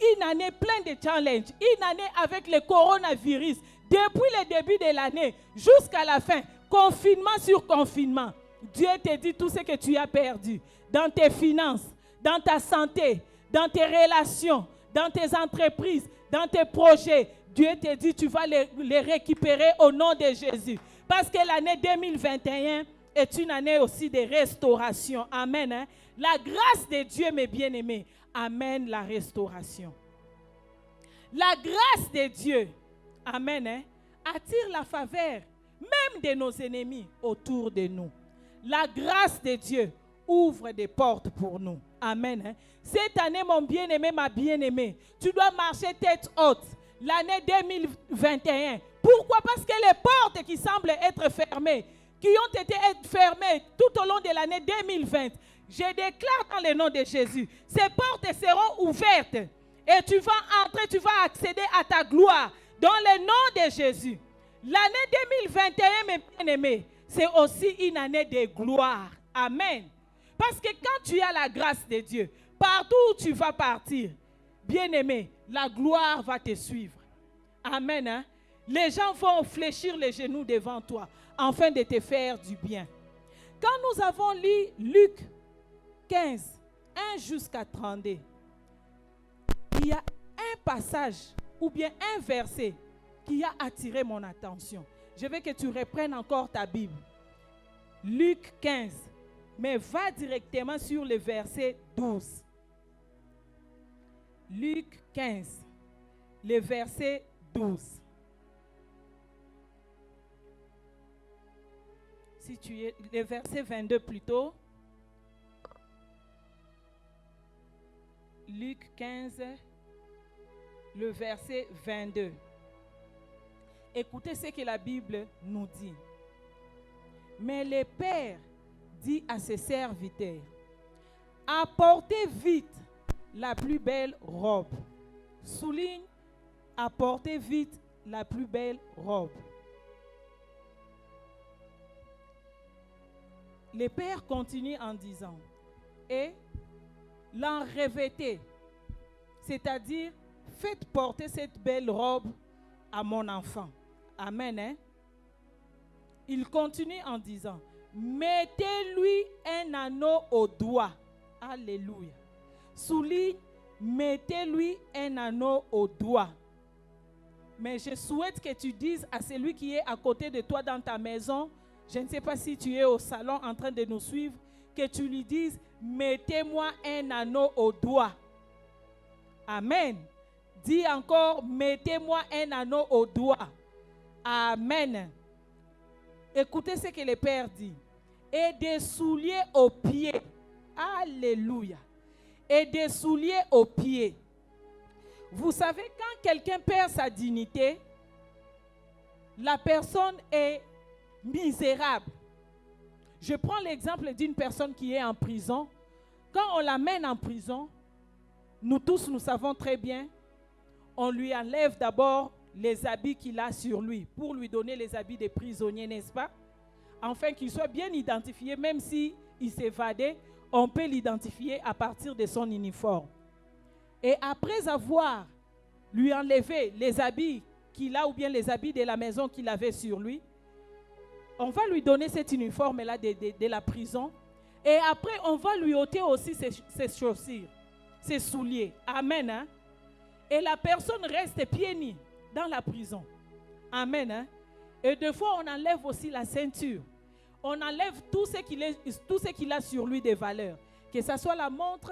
une année pleine de challenges, une année avec le coronavirus, depuis le début de l'année jusqu'à la fin, confinement sur confinement, Dieu te dit tout ce que tu as perdu dans tes finances, dans ta santé, dans tes relations, dans tes entreprises, dans tes projets. Dieu te dit tu vas les récupérer au nom de Jésus. Parce que l'année 2021 est une année aussi de restauration. Amen. Hein? La grâce de Dieu, mes bien-aimés, amène la restauration. La grâce de Dieu, amen, hein, attire la faveur même de nos ennemis autour de nous. La grâce de Dieu ouvre des portes pour nous. Amen. Hein. Cette année, mon bien-aimé, ma bien-aimée, tu dois marcher tête haute. L'année 2021. Pourquoi? Parce que les portes qui semblent être fermées, qui ont été fermées tout au long de l'année 2020, je déclare dans le nom de Jésus, ces portes seront ouvertes et tu vas entrer, tu vas accéder à ta gloire dans le nom de Jésus. L'année 2021, mes bien-aimés, c'est aussi une année de gloire. Amen. Parce que quand tu as la grâce de Dieu, partout où tu vas partir, bien-aimé, la gloire va te suivre. Amen. Hein? Les gens vont fléchir les genoux devant toi afin de te faire du bien. Quand nous avons lu Luc 15, 1 jusqu'à 32, il y a un passage ou bien un verset qui a attiré mon attention. Je veux que tu reprennes encore ta Bible. Luc 15, mais va directement sur le verset 12. Luc 15, le verset 12. Si tu es, le verset 22 plutôt. Luc 15, le verset 22. Écoutez ce que la Bible nous dit. Mais le Père dit à ses serviteurs, apportez vite la plus belle robe. Souligne, apportez vite la plus belle robe. Le Père continue en disant, et l'en revêtez, c'est-à-dire faites porter cette belle robe à mon enfant. Amen. Hein? Il continue en disant, mettez-lui un anneau au doigt. Alléluia. Souligne, mettez-lui un anneau au doigt. Mais je souhaite que tu dises à celui qui est à côté de toi dans ta maison, je ne sais pas si tu es au salon en train de nous suivre, que tu lui dises, mettez-moi un anneau au doigt. Amen. Dis encore, mettez-moi un anneau au doigt. Amen. Écoutez ce que le Père dit. Et des souliers aux pieds. Alléluia. Et des souliers aux pieds. Vous savez, quand quelqu'un perd sa dignité, la personne est misérable. Je prends l'exemple d'une personne qui est en prison. Quand on l'amène en prison, nous tous, nous savons très bien, on lui enlève d'abord les habits qu'il a sur lui pour lui donner les habits des prisonniers, n'est-ce pas? Afin qu'il soit bien identifié, même s'il s'évadait, on peut l'identifier à partir de son uniforme. Et après avoir lui enlevé les habits qu'il a ou bien les habits de la maison qu'il avait sur lui, on va lui donner cet uniforme-là de la prison. Et après, on va lui ôter aussi ses chaussures, ses souliers. Amen. Hein? Et la personne reste pieds nus dans la prison. Amen. Hein? Et des fois, on enlève aussi la ceinture. On enlève tout ce qu'il a sur lui de valeur. Que ce soit la montre,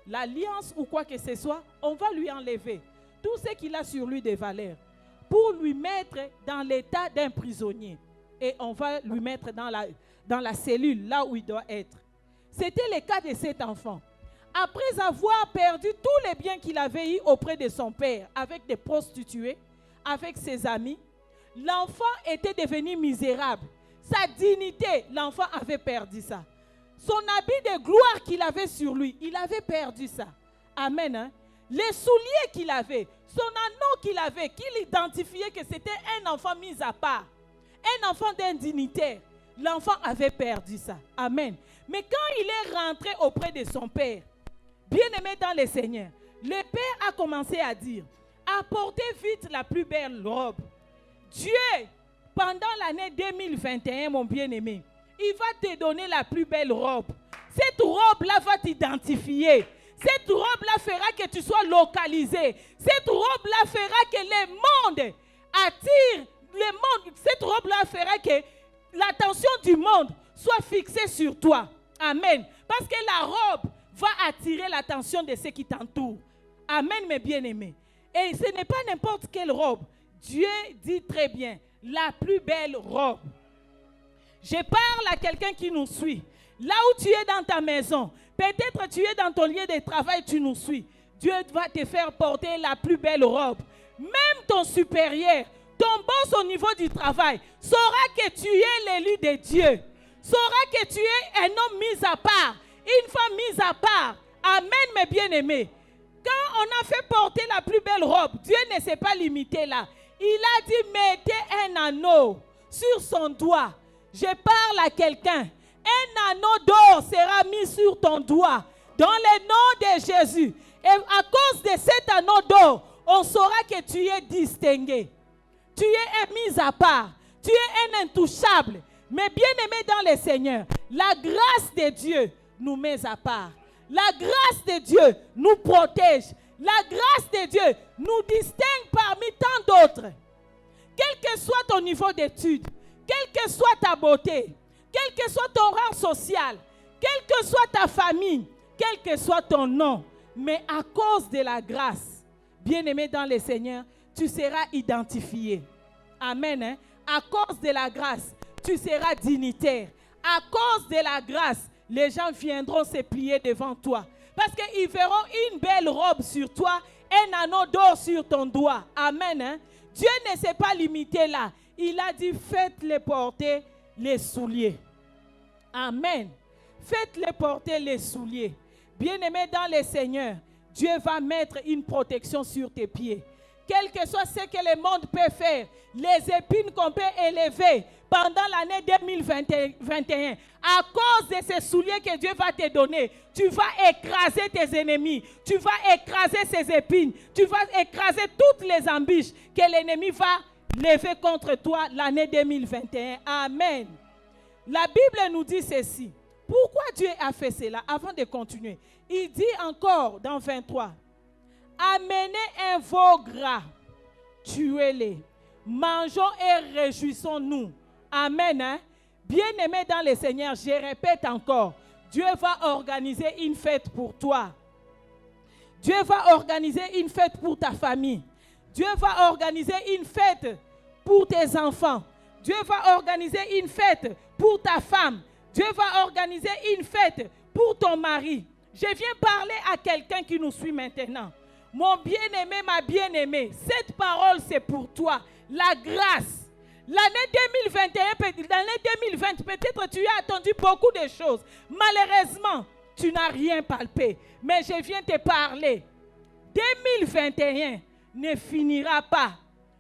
l'alliance ou quoi que ce soit, on va lui enlever tout ce qu'il a sur lui de valeur pour lui mettre dans l'état d'un prisonnier. Et on va lui mettre dans la cellule, là où il doit être. C'était le cas de cet enfant. Après avoir perdu tous les biens qu'il avait eus auprès de son père, avec des prostituées, avec ses amis, l'enfant était devenu misérable. Sa dignité, l'enfant avait perdu ça. Son habit de gloire qu'il avait sur lui, il avait perdu ça. Amen. Hein? Les souliers qu'il avait, son anneau qu'il avait, qu'il identifiait que c'était un enfant mis à part, un enfant d'indignitaire, l'enfant avait perdu ça. Amen. Mais quand il est rentré auprès de son père, bien-aimé dans le Seigneur, le père a commencé à dire, apportez vite la plus belle robe. Dieu, pendant l'année 2021, mon bien-aimé, il va te donner la plus belle robe. Cette robe-là va t'identifier. Cette robe-là fera que tu sois localisé. Cette robe-là fera que le monde attire le monde. Cette robe-là fera que l'attention du monde soit fixée sur toi. Amen. Parce que la robe va attirer l'attention de ceux qui t'entourent. Amen, mes bien-aimés. Et ce n'est pas n'importe quelle robe. Dieu dit très bien, la plus belle robe. Je parle à quelqu'un qui nous suit. Là où tu es dans ta maison, peut-être tu es dans ton lieu de travail, tu nous suis. Dieu va te faire porter la plus belle robe. Même ton supérieur, ton boss au niveau du travail, saura que tu es l'élu de Dieu. Saura que tu es un homme mis à part, une femme mise à part. Amen, mes bien-aimés. Quand on a fait porter la plus belle robe, Dieu ne s'est pas limité là. Il a dit, mettez un anneau sur son doigt. Je parle à quelqu'un. Un anneau d'or sera mis sur ton doigt. Dans le nom de Jésus. Et à cause de cet anneau d'or, on saura que tu es distingué. Tu es mis à part. Tu es un intouchable. Mais bien-aimé dans le Seigneur, la grâce de Dieu nous met à part. La grâce de Dieu nous protège. La grâce de Dieu nous distingue parmi tant d'autres. Quel que soit ton niveau d'études, quelle que soit ta beauté, quel que soit ton rang social, quelle que soit ta famille, quel que soit ton nom, mais à cause de la grâce, bien-aimé dans le Seigneur, tu seras identifié. Amen. Hein? À cause de la grâce, tu seras dignitaire. À cause de la grâce, les gens viendront se plier devant toi. Parce qu'ils verront une belle robe sur toi, un anneau d'or sur ton doigt. Amen. Hein? Dieu ne s'est pas limité là. Il a dit, faites-les porter les souliers. Amen. Faites-les porter les souliers. Bien-aimé dans le Seigneur, Dieu va mettre une protection sur tes pieds. Quel que soit ce que le monde peut faire, les épines qu'on peut élever pendant l'année 2021, à cause de ces souliers que Dieu va te donner, tu vas écraser tes ennemis, tu vas écraser ces épines, tu vas écraser toutes les embûches que l'ennemi va lever contre toi l'année 2021. Amen. La Bible nous dit ceci. Pourquoi Dieu a fait cela? Avant de continuer, il dit encore dans 23, amenez un veau gras tuez-les. Mangeons et réjouissons-nous. Amen. Hein? Bien-aimé dans le Seigneur, je répète encore, Dieu va organiser une fête pour toi. Dieu va organiser une fête pour ta famille. Dieu va organiser une fête pour tes enfants. Dieu va organiser une fête pour ta femme. Dieu va organiser une fête pour ton mari. Je viens parler à quelqu'un qui nous suit maintenant. Mon bien-aimé, ma bien-aimée, cette parole c'est pour toi. La grâce. L'année 2021, l'année 2020, peut-être tu as attendu beaucoup de choses. Malheureusement, tu n'as rien palpé. Mais je viens te parler. 2021 ne finira pas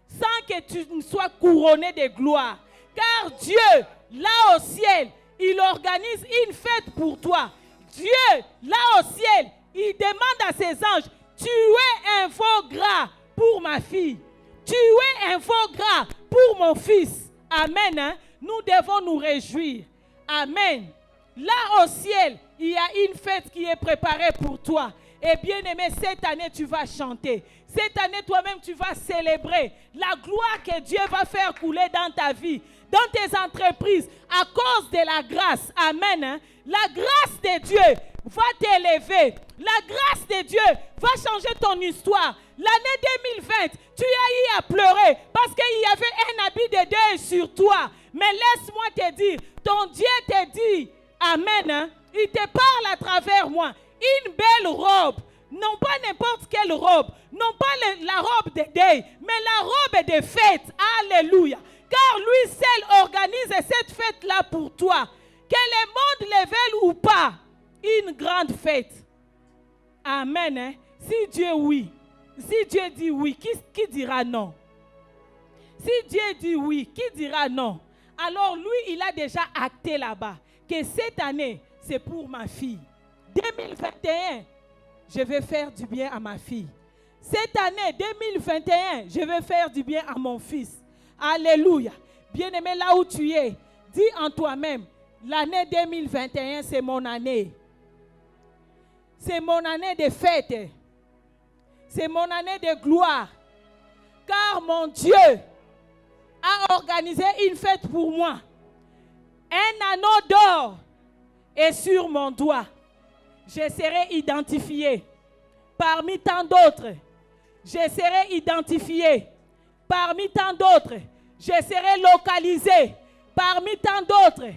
sans que tu ne sois couronné de gloire. Car Dieu, là au ciel, il organise une fête pour toi. Dieu, là au ciel, il demande à ses anges, tuez un veau gras pour ma fille. Tuez un veau gras pour mon fils. Amen. Hein? Nous devons nous réjouir. Amen. Là au ciel, il y a une fête qui est préparée pour toi. Et bien aimé, cette année, tu vas chanter. Cette année, toi-même, tu vas célébrer la gloire que Dieu va faire couler dans ta vie, dans tes entreprises, à cause de la grâce. Amen. Hein? La grâce de Dieu va t'élever. La grâce de Dieu va changer ton histoire. L'année 2020, tu as eu à pleurer parce qu'il y avait un habit de deuil sur toi. Mais laisse-moi te dire, ton Dieu te dit, Amen, hein? Il te parle à travers moi. Une belle robe, non pas n'importe quelle robe, non pas la robe de deuil, mais la robe de fête. Alléluia. Car lui seul organise cette fête-là pour toi. Que le monde le veuille ou pas, une grande fête. Amen. Hein? Si Dieu oui, si Dieu dit oui, qui dira non? Si Dieu dit oui, qui dira non? Alors lui, il a déjà acté là-bas que cette année, c'est pour ma fille. 2021, je vais faire du bien à ma fille. Cette année, 2021, je vais faire du bien à mon fils. Alléluia. Bien-aimé, là où tu es, dis en toi-même, l'année 2021, c'est mon année. C'est mon année de fête. C'est mon année de gloire. Car mon Dieu a organisé une fête pour moi. Un anneau d'or est sur mon doigt. Je serai identifié parmi tant d'autres. Je serai identifié parmi tant d'autres. Je serai localisé parmi tant d'autres.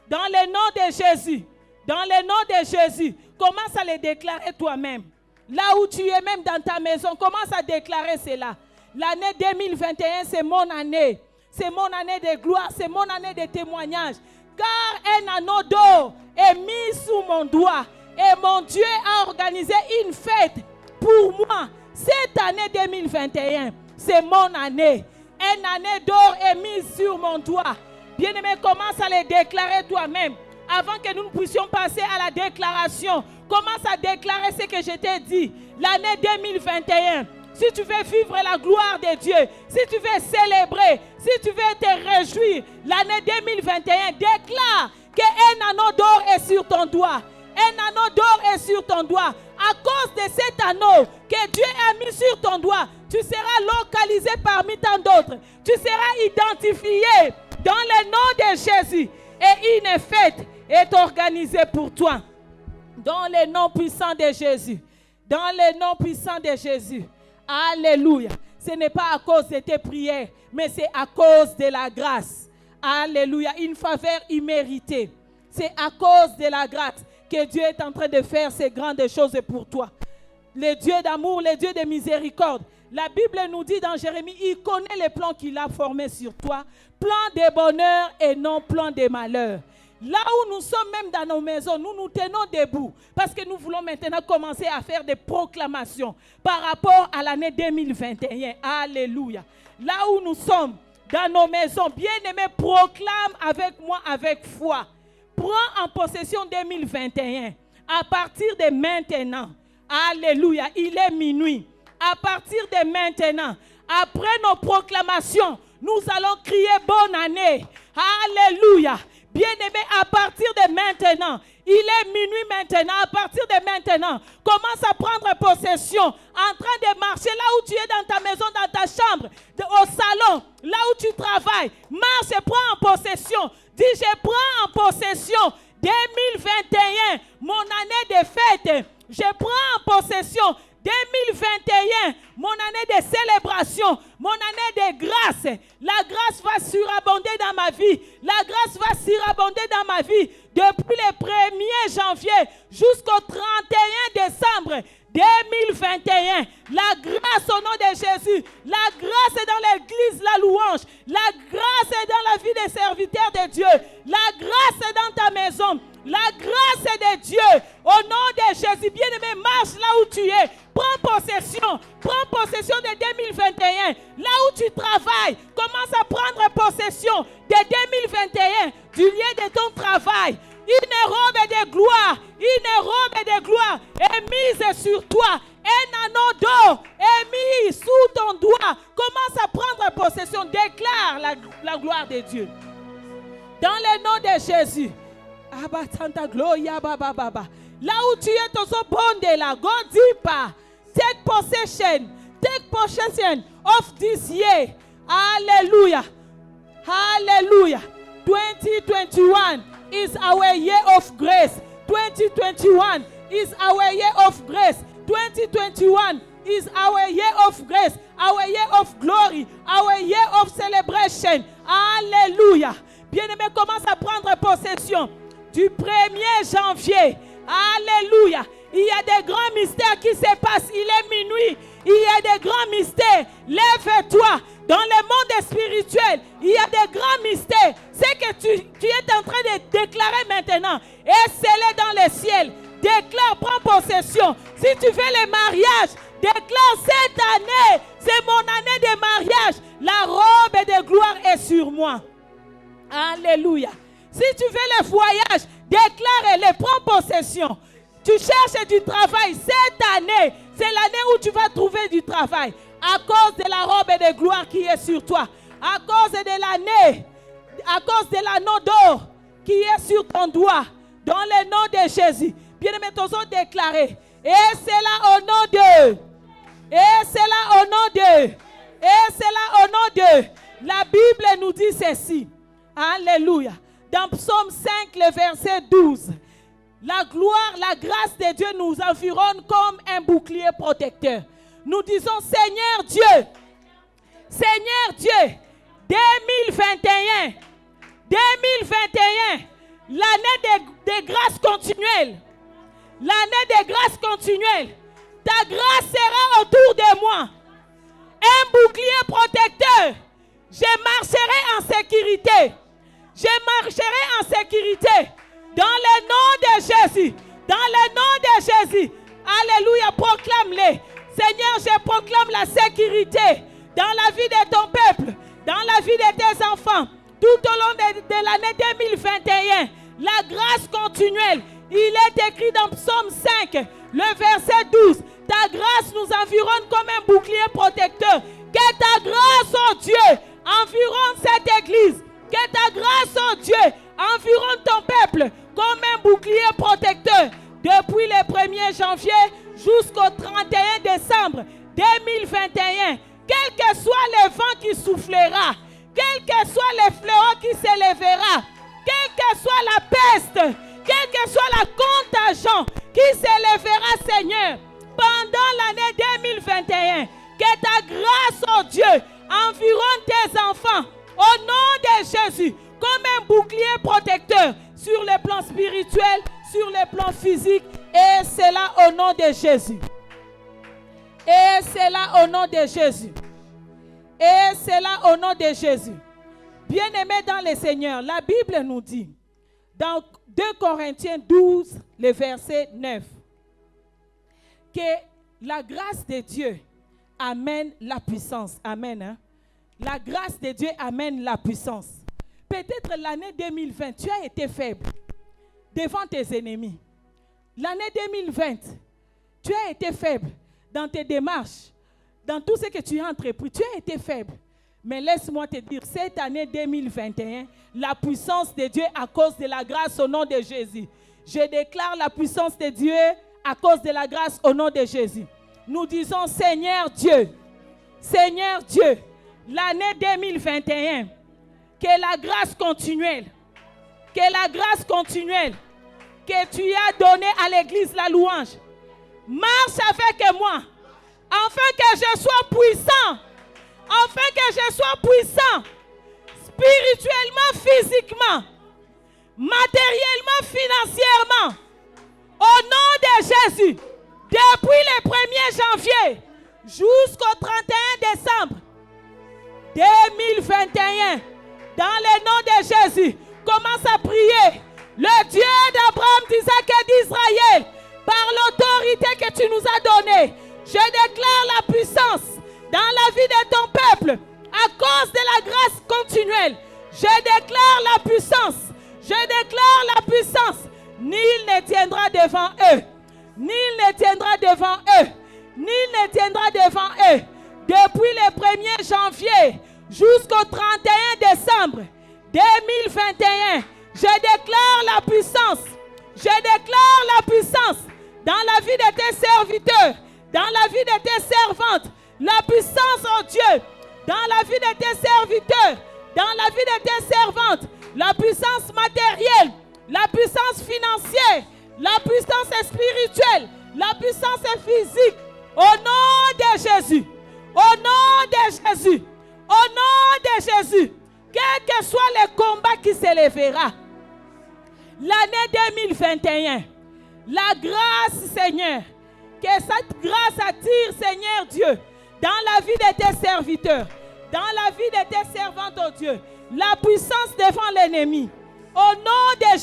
Dans le nom de Jésus. Dans le nom de Jésus. Commence à le déclarer toi-même. Là où tu es, même dans ta maison, commence à déclarer cela. L'année 2021, c'est mon année. C'est mon année de gloire. C'est mon année de témoignage. Car un anneau d'or est mis sous mon doigt. Et mon Dieu a organisé une fête pour moi. Cette année 2021, c'est mon année. Une année d'or est mise sur mon doigt. Bien-aimé, commence à le déclarer toi-même. Avant que nous puissions passer à la déclaration, commence à déclarer ce que je t'ai dit. L'année 2021, si tu veux vivre la gloire de Dieu, si tu veux célébrer, si tu veux te réjouir, l'année 2021, déclare qu'un anneau d'or est sur ton doigt. Un anneau d'or est sur ton doigt. À cause de cet anneau que Dieu a mis sur ton doigt, tu seras localisé parmi tant d'autres. Tu seras identifié dans le nom de Jésus. Et une fête est organisée pour toi. Dans le nom puissant de Jésus. Dans le nom puissant de Jésus. Alléluia. Ce n'est pas à cause de tes prières, mais c'est à cause de la grâce. Alléluia. Une faveur imméritée. C'est à cause de la grâce que Dieu est en train de faire ces grandes choses pour toi. Le Dieu d'amour, le Dieu de miséricorde. La Bible nous dit dans Jérémie, il connaît les plans qu'il a formés sur toi. Plan de bonheur et non plan de malheur. Là où nous sommes même dans nos maisons, nous nous tenons debout parce que nous voulons maintenant commencer à faire des proclamations par rapport à l'année 2021. Alléluia. Là où nous sommes dans nos maisons, bien-aimés, proclame avec moi avec foi. Prends en possession 2021 à partir de maintenant. Alléluia. Il est minuit. À partir de maintenant, après nos proclamations, nous allons crier bonne année. Alléluia. Bien-aimé, à partir de maintenant, il est minuit maintenant, à partir de maintenant, commence à prendre possession, en train de marcher là où tu es dans ta maison, dans ta chambre, au salon, là où tu travailles. Marche et prends en possession. Dis, je prends en possession 2021, mon année de fête. Je prends en possession 2021, mon année de célébration, mon année de grâce. La grâce va surabonder dans ma vie. La grâce va surabonder dans ma vie depuis le 1er janvier jusqu'au 31 décembre 2021. La grâce au nom de Jésus. La grâce est dans l'église, la louange. La grâce est dans la vie des serviteurs de Dieu. La grâce est dans ta maison. La grâce est de Dieu. Au nom de Jésus, bien-aimé, marche là où tu es. Prends possession de 2021. Là où tu travailles, commence à prendre possession de 2021, du lieu de ton travail. Une robe de gloire est mise sur toi. Un anneau d'or est mis sous ton doigt. Commence à prendre possession. Déclare la gloire de Dieu. Dans le nom de Jésus. Là où tu es, ton bon de la go deeper. Take possession of this year. Hallelujah. Hallelujah. 2021 is our year of grace. 2021 is our year of grace. 2021 is our year of grace, our year of glory, our year of celebration. Alléluia. Bien-aimé, commence à prendre possession du 1er janvier. Alléluia. Il y a des grands mystères qui se passent. Il est minuit. Il y a des grands mystères. Lève-toi. Dans le monde spirituel, il y a des grands mystères. C'est que tu es en train de déclarer maintenant. Et scellé dans le ciel. Déclare, prends possession. Si tu fais le mariage, déclare cette année, c'est mon année de mariage. La robe de gloire est sur moi. Alléluia. Si tu fais le voyage, déclare-le, prends possession. Tu cherches du travail cette année, c'est l'année où tu vas trouver du travail. À cause de la robe de gloire qui est sur toi. À cause de l'année, à cause de l'anneau d'or qui est sur ton doigt. Dans le nom de Jésus. Bien-aimé, tous déclaré. Et c'est là au nom de. Et c'est là au nom de. Et c'est là au nom de. La Bible nous dit ceci. Alléluia. Dans Psaume 5, le verset 12. La gloire, la grâce de Dieu nous environne comme un bouclier protecteur. Nous disons, Seigneur Dieu, 2021, l'année de grâce continuelle, ta grâce sera autour de moi, un bouclier protecteur, je marcherai en sécurité, dans le nom de Jésus, alléluia, proclame-le. Seigneur, je proclame la sécurité dans la vie de ton peuple, dans la vie de tes enfants, tout au long de l'année 2021. La grâce continuelle, il est écrit dans Psaume 5, le verset 12. Ta grâce nous environne comme un bouclier protecteur. Que ta grâce, oh Dieu, environne cette église. Que ta grâce, oh Dieu, environne ton peuple comme un bouclier protecteur. Depuis le 1er janvier jusqu'au 31 décembre 2021, quel que soit le vent qui soufflera, quel que soit le fléau qui s'élèvera, quelle que soit la peste, quelle que soit la contagion qui s'élèvera, Seigneur, pendant l'année 2021, que ta grâce, oh Dieu, environne tes enfants au nom de Jésus comme un bouclier protecteur sur le plan spirituel, sur le plan physique, et c'est là au nom de Jésus. Et c'est là au nom de Jésus. Et c'est là au nom de Jésus. Bien-aimés dans le Seigneur, la Bible nous dit, dans 2 Corinthiens 12, le verset 9, que la grâce de Dieu amène la puissance. Amen. Hein? La grâce de Dieu amène la puissance. Peut-être l'année 2020, tu as été faible devant tes ennemis. L'année 2020, tu as été faible dans tes démarches, dans tout ce que tu as entrepris. Tu as été faible. Mais laisse-moi te dire, cette année 2021, la puissance de Dieu à cause de la grâce au nom de Jésus. Je déclare la puissance de Dieu à cause de la grâce au nom de Jésus. Nous disons, Seigneur Dieu, l'année 2021, que la grâce continuelle que tu as donnée à l'église la louange, marche avec moi, afin que je sois puissant, spirituellement, physiquement, matériellement, financièrement, au nom de Jésus, depuis le 1er janvier jusqu'au 31 décembre 2021, dans le nom de Jésus, commence à prier. Le Dieu d'Abraham, d'Isaac et d'Israël, par l'autorité que tu nous as donnée, je déclare la puissance dans la vie de ton peuple à cause de la grâce continuelle. Je déclare la puissance. Nul ne tiendra devant eux. Depuis le 1er janvier jusqu'au 31 décembre 2021, je déclare la puissance dans la vie de tes serviteurs, dans la vie de tes servantes, la puissance, oh Dieu, dans la vie de tes serviteurs, dans la vie de tes servantes, la puissance matérielle, la puissance financière, la puissance spirituelle, la puissance physique, au nom de Jésus, quel que soit le combat qui s'élèvera, l'année 2021, la grâce, Seigneur, que cette grâce attire, Seigneur Dieu, dans la vie de tes serviteurs, dans la vie de tes servantes, oh Dieu, la puissance devant l'ennemi. Au nom de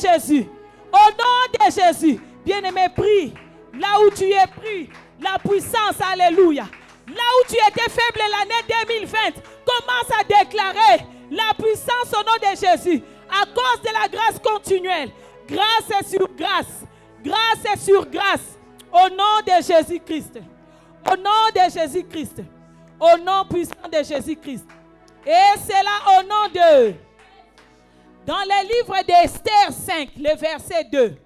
Jésus, bien-aimé, prie, là où tu es, prie, la puissance, alléluia. Là où tu étais faible l'année 2020, commence à déclarer la puissance au nom de Jésus, à cause de la grâce continuelle. Grâce sur grâce, au nom de Jésus-Christ, au nom puissant de Jésus-Christ. Et c'est là au nom de, dans le livre d'Esther 5, le verset 2.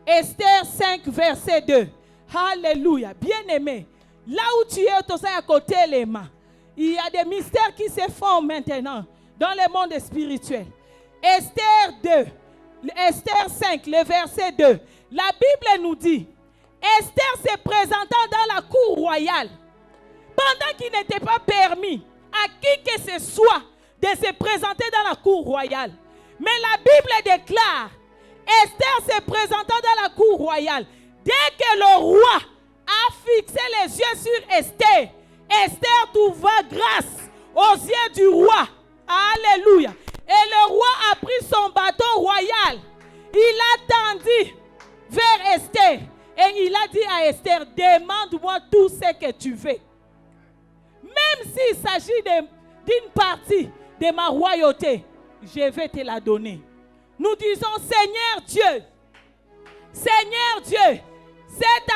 Esther 5, verset 2. Alléluia. Bien-aimé, là où tu es, tout ça à côté les mains. Il y a des mystères qui se font maintenant dans le monde spirituel. Esther 5, le verset 2. La Bible nous dit, Esther se présentant dans la cour royale, pendant qu'il n'était pas permis à qui que ce soit de se présenter dans la cour royale. Mais la Bible déclare, Esther se présentant dans la cour royale. Dès que le roi a fixé les yeux sur Esther, Esther trouva grâce aux yeux du roi. Alléluia. Et le roi a pris son bâton royal. Il a tendu vers Esther. Et il a dit à Esther, demande-moi tout ce que tu veux. Même s'il s'agit d'une partie de ma royauté, je vais te la donner. Nous disons, Seigneur Dieu, cette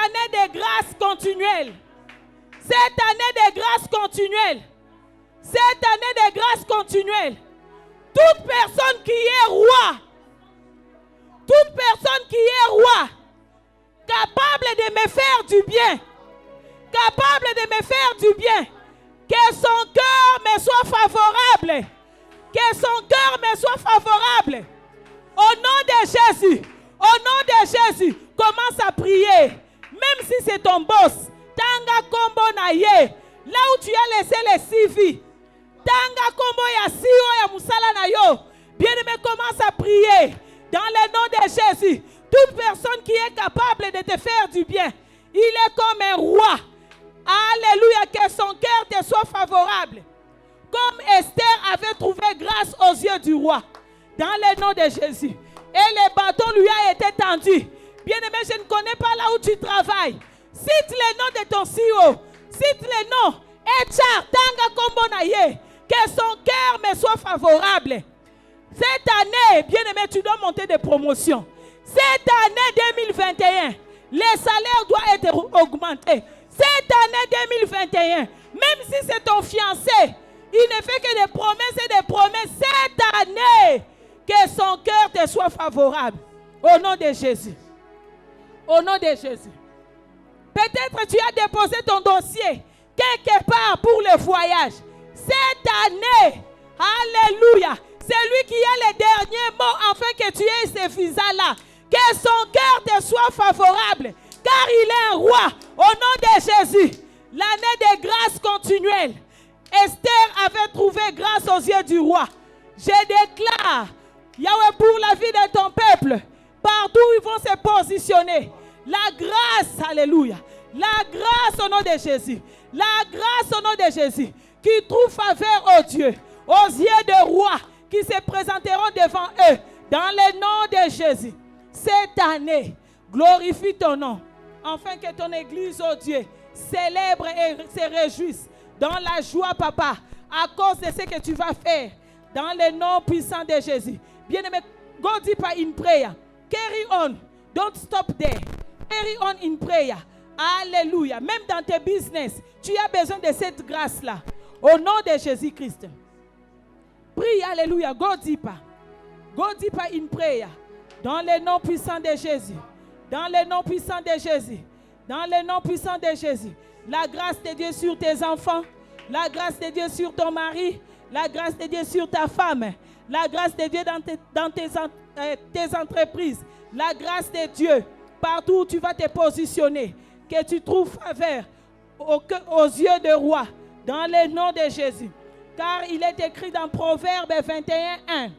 année de grâce continuelle, toute personne qui est roi, capable de me faire du bien, que son cœur me soit favorable, au nom de Jésus, commence à prier, même si c'est ton boss, tanga kombo na ye, là où tu as laissé les CV, tanga kombo ya siyo ya musala na yo, bien-aimé, commence à prier, dans le nom de Jésus. Toute personne qui est capable de te faire du bien, il est comme un roi. Alléluia, que son cœur te soit favorable. Comme Esther avait trouvé grâce aux yeux du roi. Dans le nom de Jésus. Et le bâton lui a été tendu. Bien-aimé, je ne connais pas là où tu travailles. Cite le nom de ton CEO. Cite le nom. Echar, Tanga Kombonaye. Que son cœur me soit favorable. Cette année, bien-aimé, tu dois monter des promotions. Cette année 2021, les salaires doivent être augmentés. Cette année 2021, même si c'est ton fiancé, il Il ne fait que des promesses et des promesses. Cette année, que son cœur te soit favorable. Au nom de Jésus. Au nom de Jésus. Peut-être tu as déposé ton dossier quelque part pour le voyage. Cette année, alléluia, c'est lui qui a les derniers mots afin que tu aies ce visa-là. Que son cœur te soit favorable, car il est un roi. Au nom de Jésus, l'année de grâce continuelle. Esther avait trouvé grâce aux yeux du roi. Je déclare, Yahweh, pour la vie de ton peuple, partout où ils vont se positionner, la grâce, alléluia, la grâce au nom de Jésus, la grâce au nom de Jésus, qui trouve faveur aux dieux, aux yeux de rois, qui se présenteront devant eux, dans le nom de Jésus. Cette année, glorifie ton nom, afin que ton église, oh Dieu, célèbre et se réjouisse dans la joie, papa, à cause de ce que tu vas faire, dans le nom puissant de Jésus. Bien-aimé, go deeper in prayer. Carry on. Don't stop there. Carry on in prayer. Alléluia. Même dans tes business, tu as besoin de cette grâce-là. Au nom de Jésus-Christ. Prie, alléluia. Go deeper. Go deeper in prayer. Dans le nom puissant de Jésus. Dans le nom puissant de Jésus. Dans le nom puissant de Jésus. La grâce de Dieu sur tes enfants. La grâce de Dieu sur ton mari. La grâce de Dieu sur ta femme. La grâce de Dieu dans tes entreprises. La grâce de Dieu partout où tu vas te positionner. Que tu trouves faveur aux yeux de roi. Dans le nom de Jésus. Car il est écrit dans Proverbe 21:1.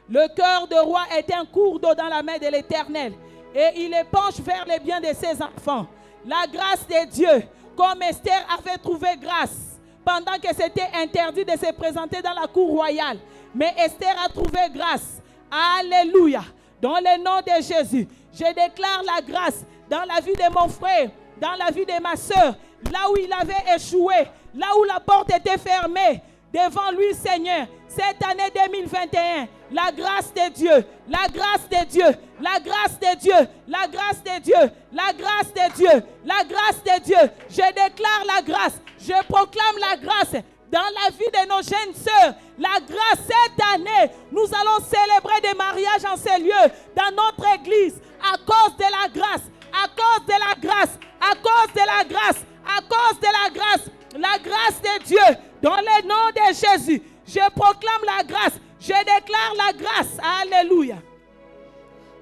Le cœur de roi est un cours d'eau dans la main de l'Éternel. Et il épanche vers les biens de ses enfants. La grâce de Dieu, comme Esther avait trouvé grâce pendant que c'était interdit de se présenter dans la cour royale. Mais Esther a trouvé grâce. Alléluia. Dans le nom de Jésus, je déclare la grâce dans la vie de mon frère, dans la vie de ma soeur, là où il avait échoué, là où la porte était fermée. Devant lui, Seigneur, cette année 2021, la grâce de Dieu, la grâce de Dieu, la grâce de Dieu, la grâce de Dieu, la grâce de Dieu, la grâce de Dieu. Je déclare la grâce, je proclame la grâce dans la vie de nos jeunes sœurs. La grâce, cette année, nous allons célébrer des mariages en ces lieux, dans notre église, à cause de la grâce, à cause de la grâce, à cause de la grâce, à cause de la grâce de Dieu. Dans le nom de Jésus, je proclame la grâce. Je déclare la grâce. Alléluia.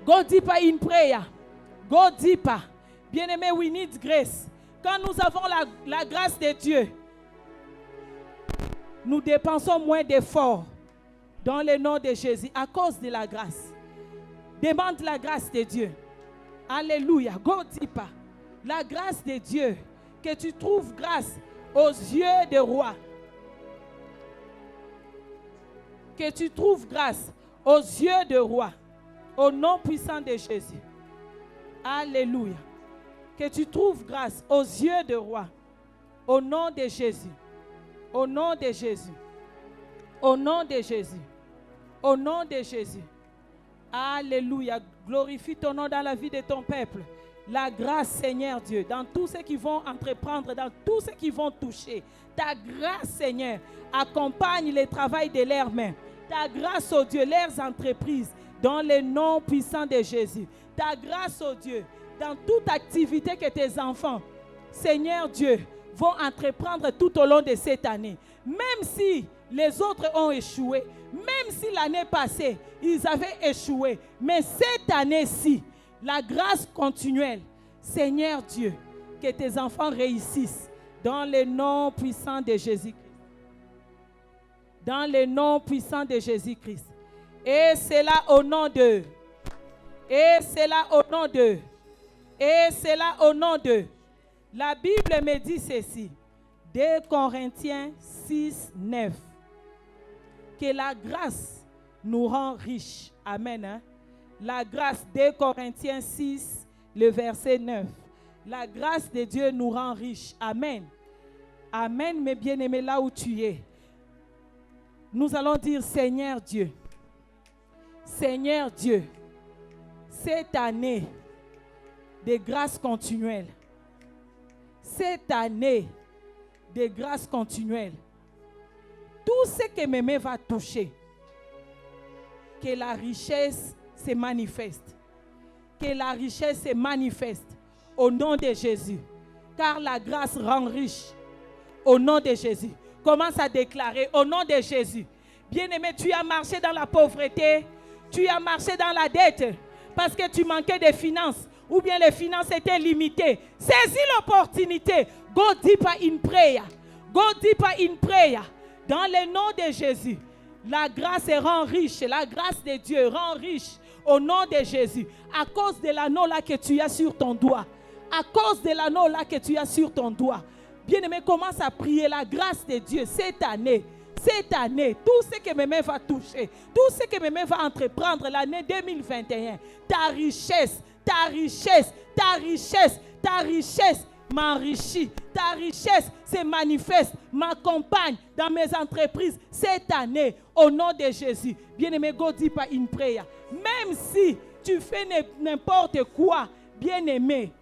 Go deeper in prayer. Go deeper. Bien-aimé, we need grace. Quand nous avons la grâce de Dieu, nous dépensons moins d'efforts. Dans le nom de Jésus, à cause de la grâce. Demande la grâce de Dieu. Alléluia. Go deeper. La grâce de Dieu. Que tu trouves grâce aux yeux des rois. Que tu trouves grâce aux yeux de roi, au nom puissant de Jésus. Alléluia. Que tu trouves grâce aux yeux de roi, au nom de Jésus. Au nom de Jésus. Au nom de Jésus. Au nom de Jésus. Alléluia. Glorifie ton nom dans la vie de ton peuple. La grâce, Seigneur Dieu, dans tous ceux qui vont entreprendre, dans tous ceux qui vont toucher. Ta grâce, Seigneur, accompagne le travail de leurs mains. Ta grâce, oh Dieu, leurs entreprises, dans le nom puissant de Jésus. Ta grâce, oh Dieu, dans toute activité que tes enfants, Seigneur Dieu, vont entreprendre tout au long de cette année. Même si les autres ont échoué, même si l'année passée, ils avaient échoué, mais cette année-ci, la grâce continuelle, Seigneur Dieu, que tes enfants réussissent dans le nom puissant de Jésus-Christ. Dans le nom puissant de Jésus-Christ. Et c'est là au nom de. Et c'est là au nom de. Et c'est là au nom de. La Bible me dit ceci. 2 Corinthiens 6, 9. Que la grâce nous rend riches. Amen. Hein? La grâce, 2 Corinthiens 6, le verset 9. La grâce de Dieu nous rend riches. Amen. Amen, mes bien-aimés, là où tu es. Nous allons dire, Seigneur Dieu, cette année de grâce continuelle, cette année de grâce continuelle, tout tout ce que mes mains vont toucher, que la richesse se manifeste. Que la richesse se manifeste au nom de Jésus. Car la grâce rend riche au nom de Jésus. Commence à déclarer au nom de Jésus. Bien-aimé, tu as marché dans la pauvreté, tu as marché dans la dette parce que tu manquais de finances ou bien les finances étaient limitées. Saisis l'opportunité. Go deeper in prayer. Go deeper in prayer. Dans le nom de Jésus, la grâce rend riche. La grâce de Dieu rend riche au nom de Jésus. À cause de l'anneau là que tu as sur ton doigt. À cause de l'anneau là que tu as sur ton doigt. Bien-aimé, commence à prier la grâce de Dieu cette année. Cette année, tout ce que mes mains vont toucher, tout ce que mes mains vont entreprendre l'année 2021, ta richesse m'enrichit, ta richesse se manifeste, m'accompagne dans mes entreprises cette année, au nom de Jésus. Bien-aimé, go deeper in prayer. Même si tu fais n'importe quoi, bien-aimé,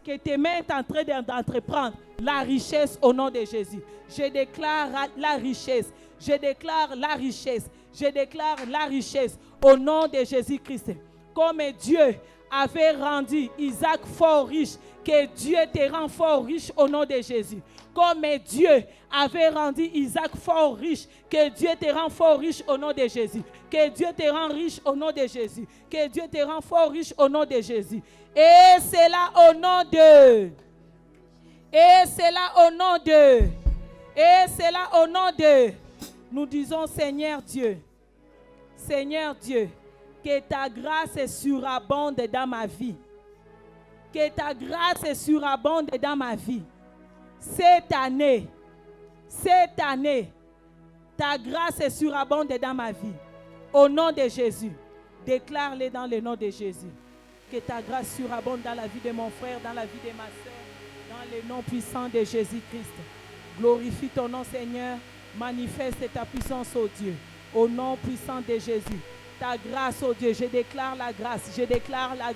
que tes mains sont en train d'entreprendre, la richesse au nom de Jésus. Je déclare la richesse. Je déclare la richesse. Je déclare la richesse au nom de Jésus-Christ. Comme Dieu avait rendu Isaac fort riche, que Dieu te rend fort riche au nom de Jésus. Comme Dieu avait rendu Isaac fort riche, que Dieu te rend fort riche au nom de Jésus. Que Dieu te rend riche au nom de Jésus. Que Dieu te rend fort riche au nom de Jésus. Et c'est là au nom de... Et c'est là au nom de... Et c'est là au nom de... Nous disons Seigneur Dieu, que ta grâce surabonde dans ma vie. Que ta grâce surabonde dans ma vie. Cette année, ta grâce surabonde dans ma vie. Au nom de Jésus, déclare-le dans le nom de Jésus. Que ta grâce surabonde dans la vie de mon frère, dans la vie de ma soeur, dans le nom puissant de Jésus-Christ. Glorifie ton nom, Seigneur. Manifeste ta puissance, ô Dieu. Au nom puissant de Jésus. Ta grâce, ô Dieu. Je déclare la grâce. Je déclare la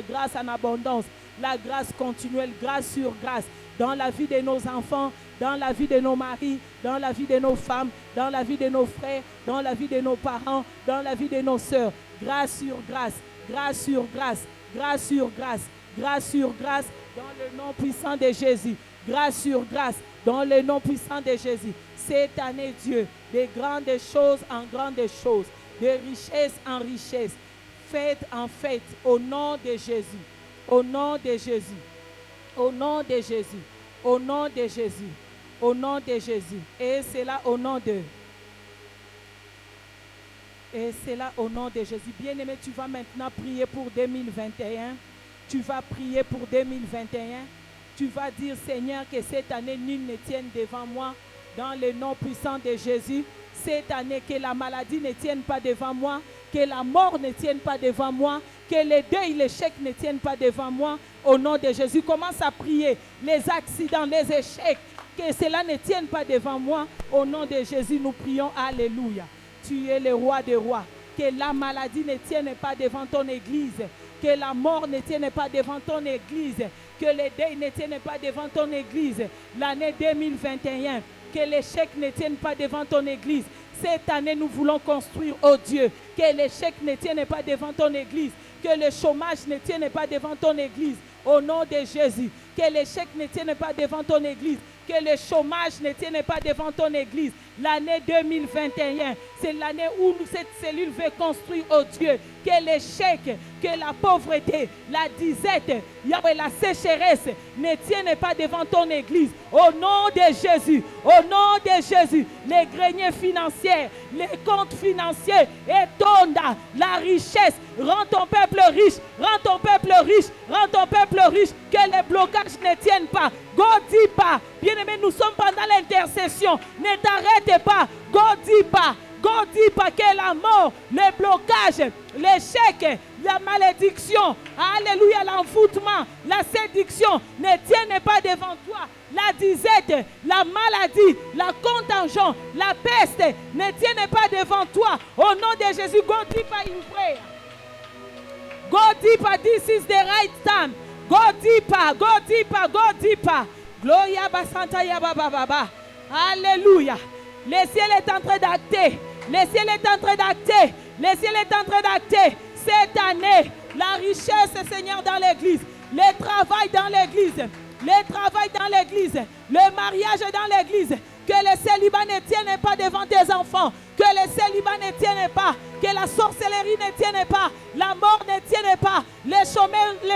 grâce en abondance. La grâce continuelle, grâce sur grâce. Dans la vie de nos enfants, dans la vie de nos maris, dans la vie de nos femmes, dans la vie de nos frères, dans la vie de nos parents, dans la vie de nos sœurs. Grâce sur grâce. Grâce sur grâce. Grâce sur grâce. Grâce sur grâce. Dans le nom puissant de Jésus. Grâce sur grâce. Dans le nom puissant de Jésus. Cette année, Dieu, de grandes choses en grandes choses, de richesse en richesse, fête en fête, au nom de Jésus, au nom de Jésus, au nom de Jésus, au nom de Jésus, au nom de Jésus. Et c'est là au nom de... Et c'est là au nom de Jésus. Bien-aimé, tu vas maintenant prier pour 2021. Tu vas prier pour 2021. Tu vas dire, Seigneur, que cette année, nul ne tienne devant moi. Dans le nom puissant de Jésus, cette année, que la maladie ne tienne pas devant moi, que la mort ne tienne pas devant moi, que les deuils, l'échec ne tiennent pas devant moi. Au nom de Jésus, commence à prier. Les accidents, les échecs, que cela ne tienne pas devant moi. Au nom de Jésus, nous prions. Alléluia. Tu es le roi des rois. Que la maladie ne tienne pas devant ton église. Que la mort ne tienne pas devant ton église. Que les deuils ne tiennent pas devant ton église. L'année 2021. Que l'échec ne tienne pas devant ton église. Cette année, nous voulons construire, oh Dieu, que l'échec ne tienne pas devant ton église. Que le chômage ne tienne pas devant ton église. Au nom de Jésus. Que l'échec ne tienne pas devant ton église. Que le chômage ne tienne pas devant ton église. L'année 2021, c'est l'année où cette cellule veut construire, oh Dieu, que l'échec, que la pauvreté, la disette, la sécheresse ne tiennent pas devant ton église. Au nom de Jésus, au nom de Jésus, les greniers financiers, les comptes financiers étendent la richesse. Rends ton peuple riche, rends ton peuple riche, rends ton peuple riche, que les blocages ne tiennent pas. Go deeper. Bien-aimé, nous sommes pendant l'intercession. Ne t'arrête pas. Go deeper. Go deeper. Que la mort, les blocages, l'échec, la malédiction, alléluia, l'envoûtement, la séduction ne tiennent pas devant toi. La disette, la maladie, la contagion, la peste ne tiennent pas devant toi. Au nom de Jésus, go deeper in prayer. Go deeper. This is the right time. Go deeper, go deeper, go deeper. Gloria basanta ya baba baba. Alléluia. Le ciel est en train d'acter. Le ciel est en train d'acter. Le ciel est en train d'acter. Cette année, la richesse, Seigneur, dans l'église. Le travail dans l'église. Le travail dans l'église. Le mariage dans l'église. Que le célibat ne tienne pas devant tes enfants. Que le célibat ne tienne pas. Que la sorcellerie ne tienne pas. La mort ne tienne pas. Le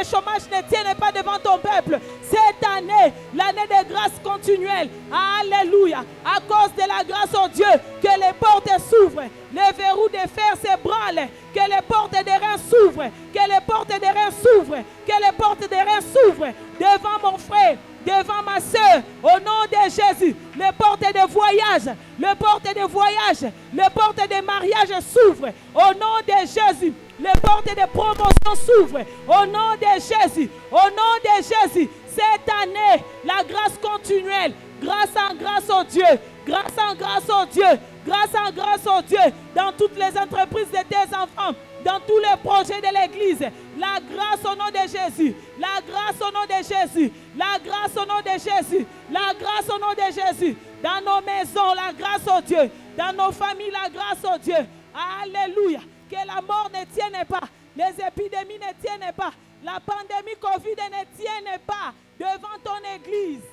chômage ne tienne pas devant ton peuple. Cette année, l'année de grâce continuelle. Alléluia. À cause de la grâce au Dieu, que les portes s'ouvrent. Les verrous de fer s'ébranlent. Que les portes des reins s'ouvrent. Que les portes des reins s'ouvrent. Que les portes des reins s'ouvrent. Devant mon frère. Devant ma soeur, au nom de Jésus, les portes de voyage, les portes de voyage, les portes de mariage s'ouvrent. Au nom de Jésus, les portes de promotion s'ouvrent. Au nom de Jésus, au nom de Jésus, cette année, la grâce continuelle, grâce en grâce au Dieu, grâce en grâce au Dieu, grâce en grâce au Dieu, dans toutes les entreprises de tes enfants, dans tous les projets de l'église, la grâce au nom de Jésus, la grâce au nom de Jésus, la grâce au nom de Jésus, la grâce au nom de Jésus, dans nos maisons, la grâce au Dieu, dans nos familles, la grâce au Dieu. Alléluia. Que la mort ne tienne pas, les épidémies ne tiennent pas, la pandémie Covid ne tienne pas devant ton église.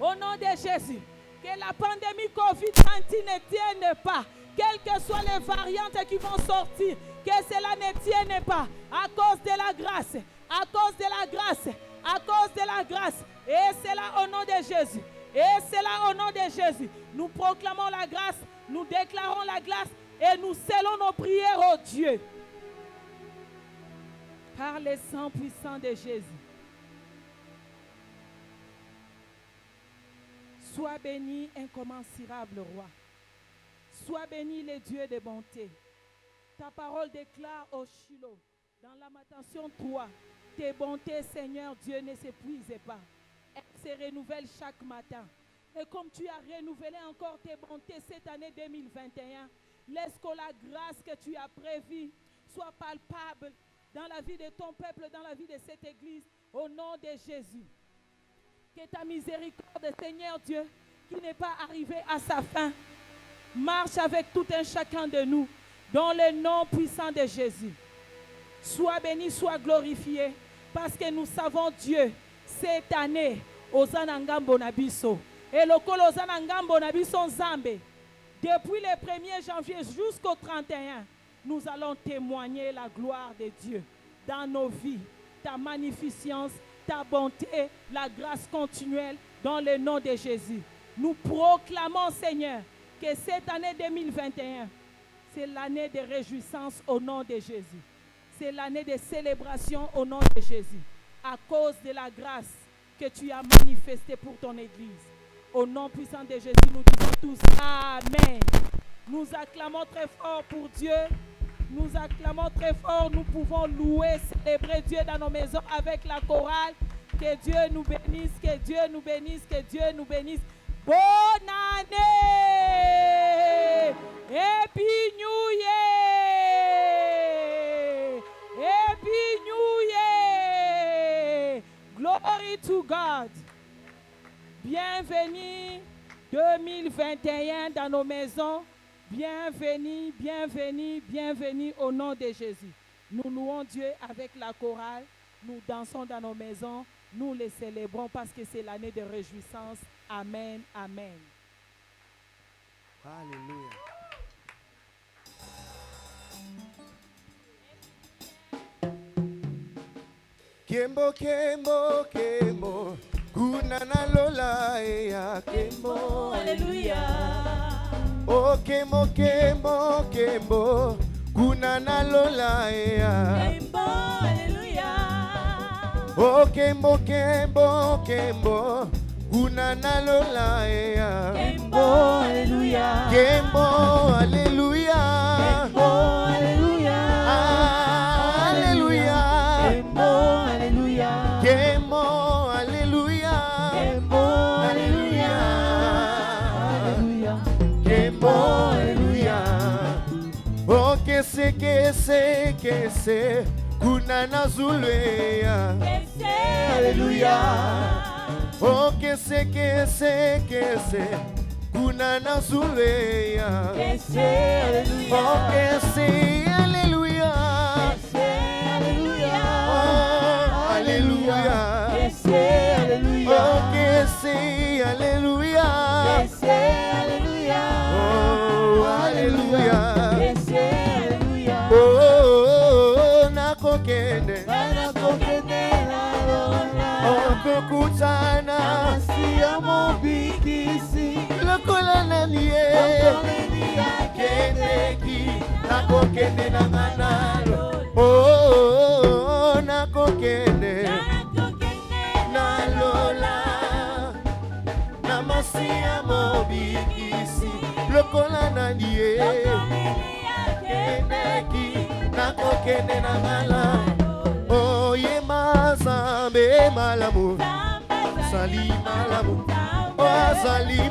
Au nom de Jésus, que la pandémie Covid-19 ne tienne pas. Quelles que soient les variantes qui vont sortir, que cela ne tienne pas à cause de la grâce, à cause de la grâce, à cause de la grâce. Et c'est là au nom de Jésus. Et c'est là au nom de Jésus. Nous proclamons la grâce, nous déclarons la grâce et nous scellons nos prières au Dieu. Par le sang puissant de Jésus. Sois béni, incommensurable roi. Sois béni, les dieux de bonté. Ta parole déclare au Shiloh, dans Lamentation 3, tes bontés, Seigneur Dieu, ne s'épuisent pas. Elles se renouvellent chaque matin. Et comme tu as renouvelé encore tes bontés cette année 2021, laisse que la grâce que tu as prévue soit palpable dans la vie de ton peuple, dans la vie de cette église, au nom de Jésus. Que ta miséricorde, Seigneur Dieu, qui n'est pas arrivée à sa fin, marche avec tout un chacun de nous, dans le nom puissant de Jésus. Sois béni, sois glorifié, parce que nous savons Dieu, cette année, Ozana Ngambo Nabiso, et le col Ozana Ngambo Nabiso Nzambe, depuis le 1er janvier jusqu'au 31, nous allons témoigner la gloire de Dieu dans nos vies, ta magnificence, ta bonté, la grâce continuelle, dans le nom de Jésus. Nous proclamons, Seigneur, que cette année 2021, c'est l'année de réjouissance au nom de Jésus. C'est l'année de célébration au nom de Jésus. À cause de la grâce que tu as manifestée pour ton Église. Au nom puissant de Jésus, nous disons tous Amen. Nous acclamons très fort pour Dieu. Nous acclamons très fort. Nous pouvons louer, célébrer Dieu dans nos maisons avec la chorale. Que Dieu nous bénisse, que Dieu nous bénisse, que Dieu nous bénisse. Bonne année! Happy New Year! Happy New Year! Glory to God! Bienvenue 2021 dans nos maisons. Bienvenue, bienvenue, bienvenue au nom de Jésus. Nous louons Dieu avec la chorale. Nous dansons dans nos maisons. Nous les célébrons parce que c'est l'année de réjouissance. Amen, amen. Alléluia. Kembo, Kembo, Kembo, Kunana Lola, Ea, Kembo, Alléluia. Oh, Kembo, Kembo, Kembo, Kunana Lola, Ea. Kembo, Alléluia. Oh, Kembo, Kembo, Kembo, Kunana Lola, Ea. Kembo, Alléluia. Kembo, Alléluia. Kembo, Alléluia. Alléluia. Kembo, Alléluia. Kembo, Alléluia. Kembo, Alléluia. Alléluia. Kembo, Alléluia. Oh, que c'est, Kunana Zulea. Alléluia. Oh, que c'est, kuna na zuleya Kese, Alléluia. Oh kese Alléluia Kese, Alléluia. Oh Alléluia Kese, Alléluia. Oh kese Alléluia Kese, Alléluia. Oh Alléluia Kese, Alléluia. Oh nakokende Bana kokende na lola. okukutana Amasia mobikisi. lokola nanie Okomeni kendeki nakokende na nganalo oh nakokende nalola namasia mobikisi lokola nanie kendeki nakokende na ngala oh ye mazambe malamu salima lamu oh salima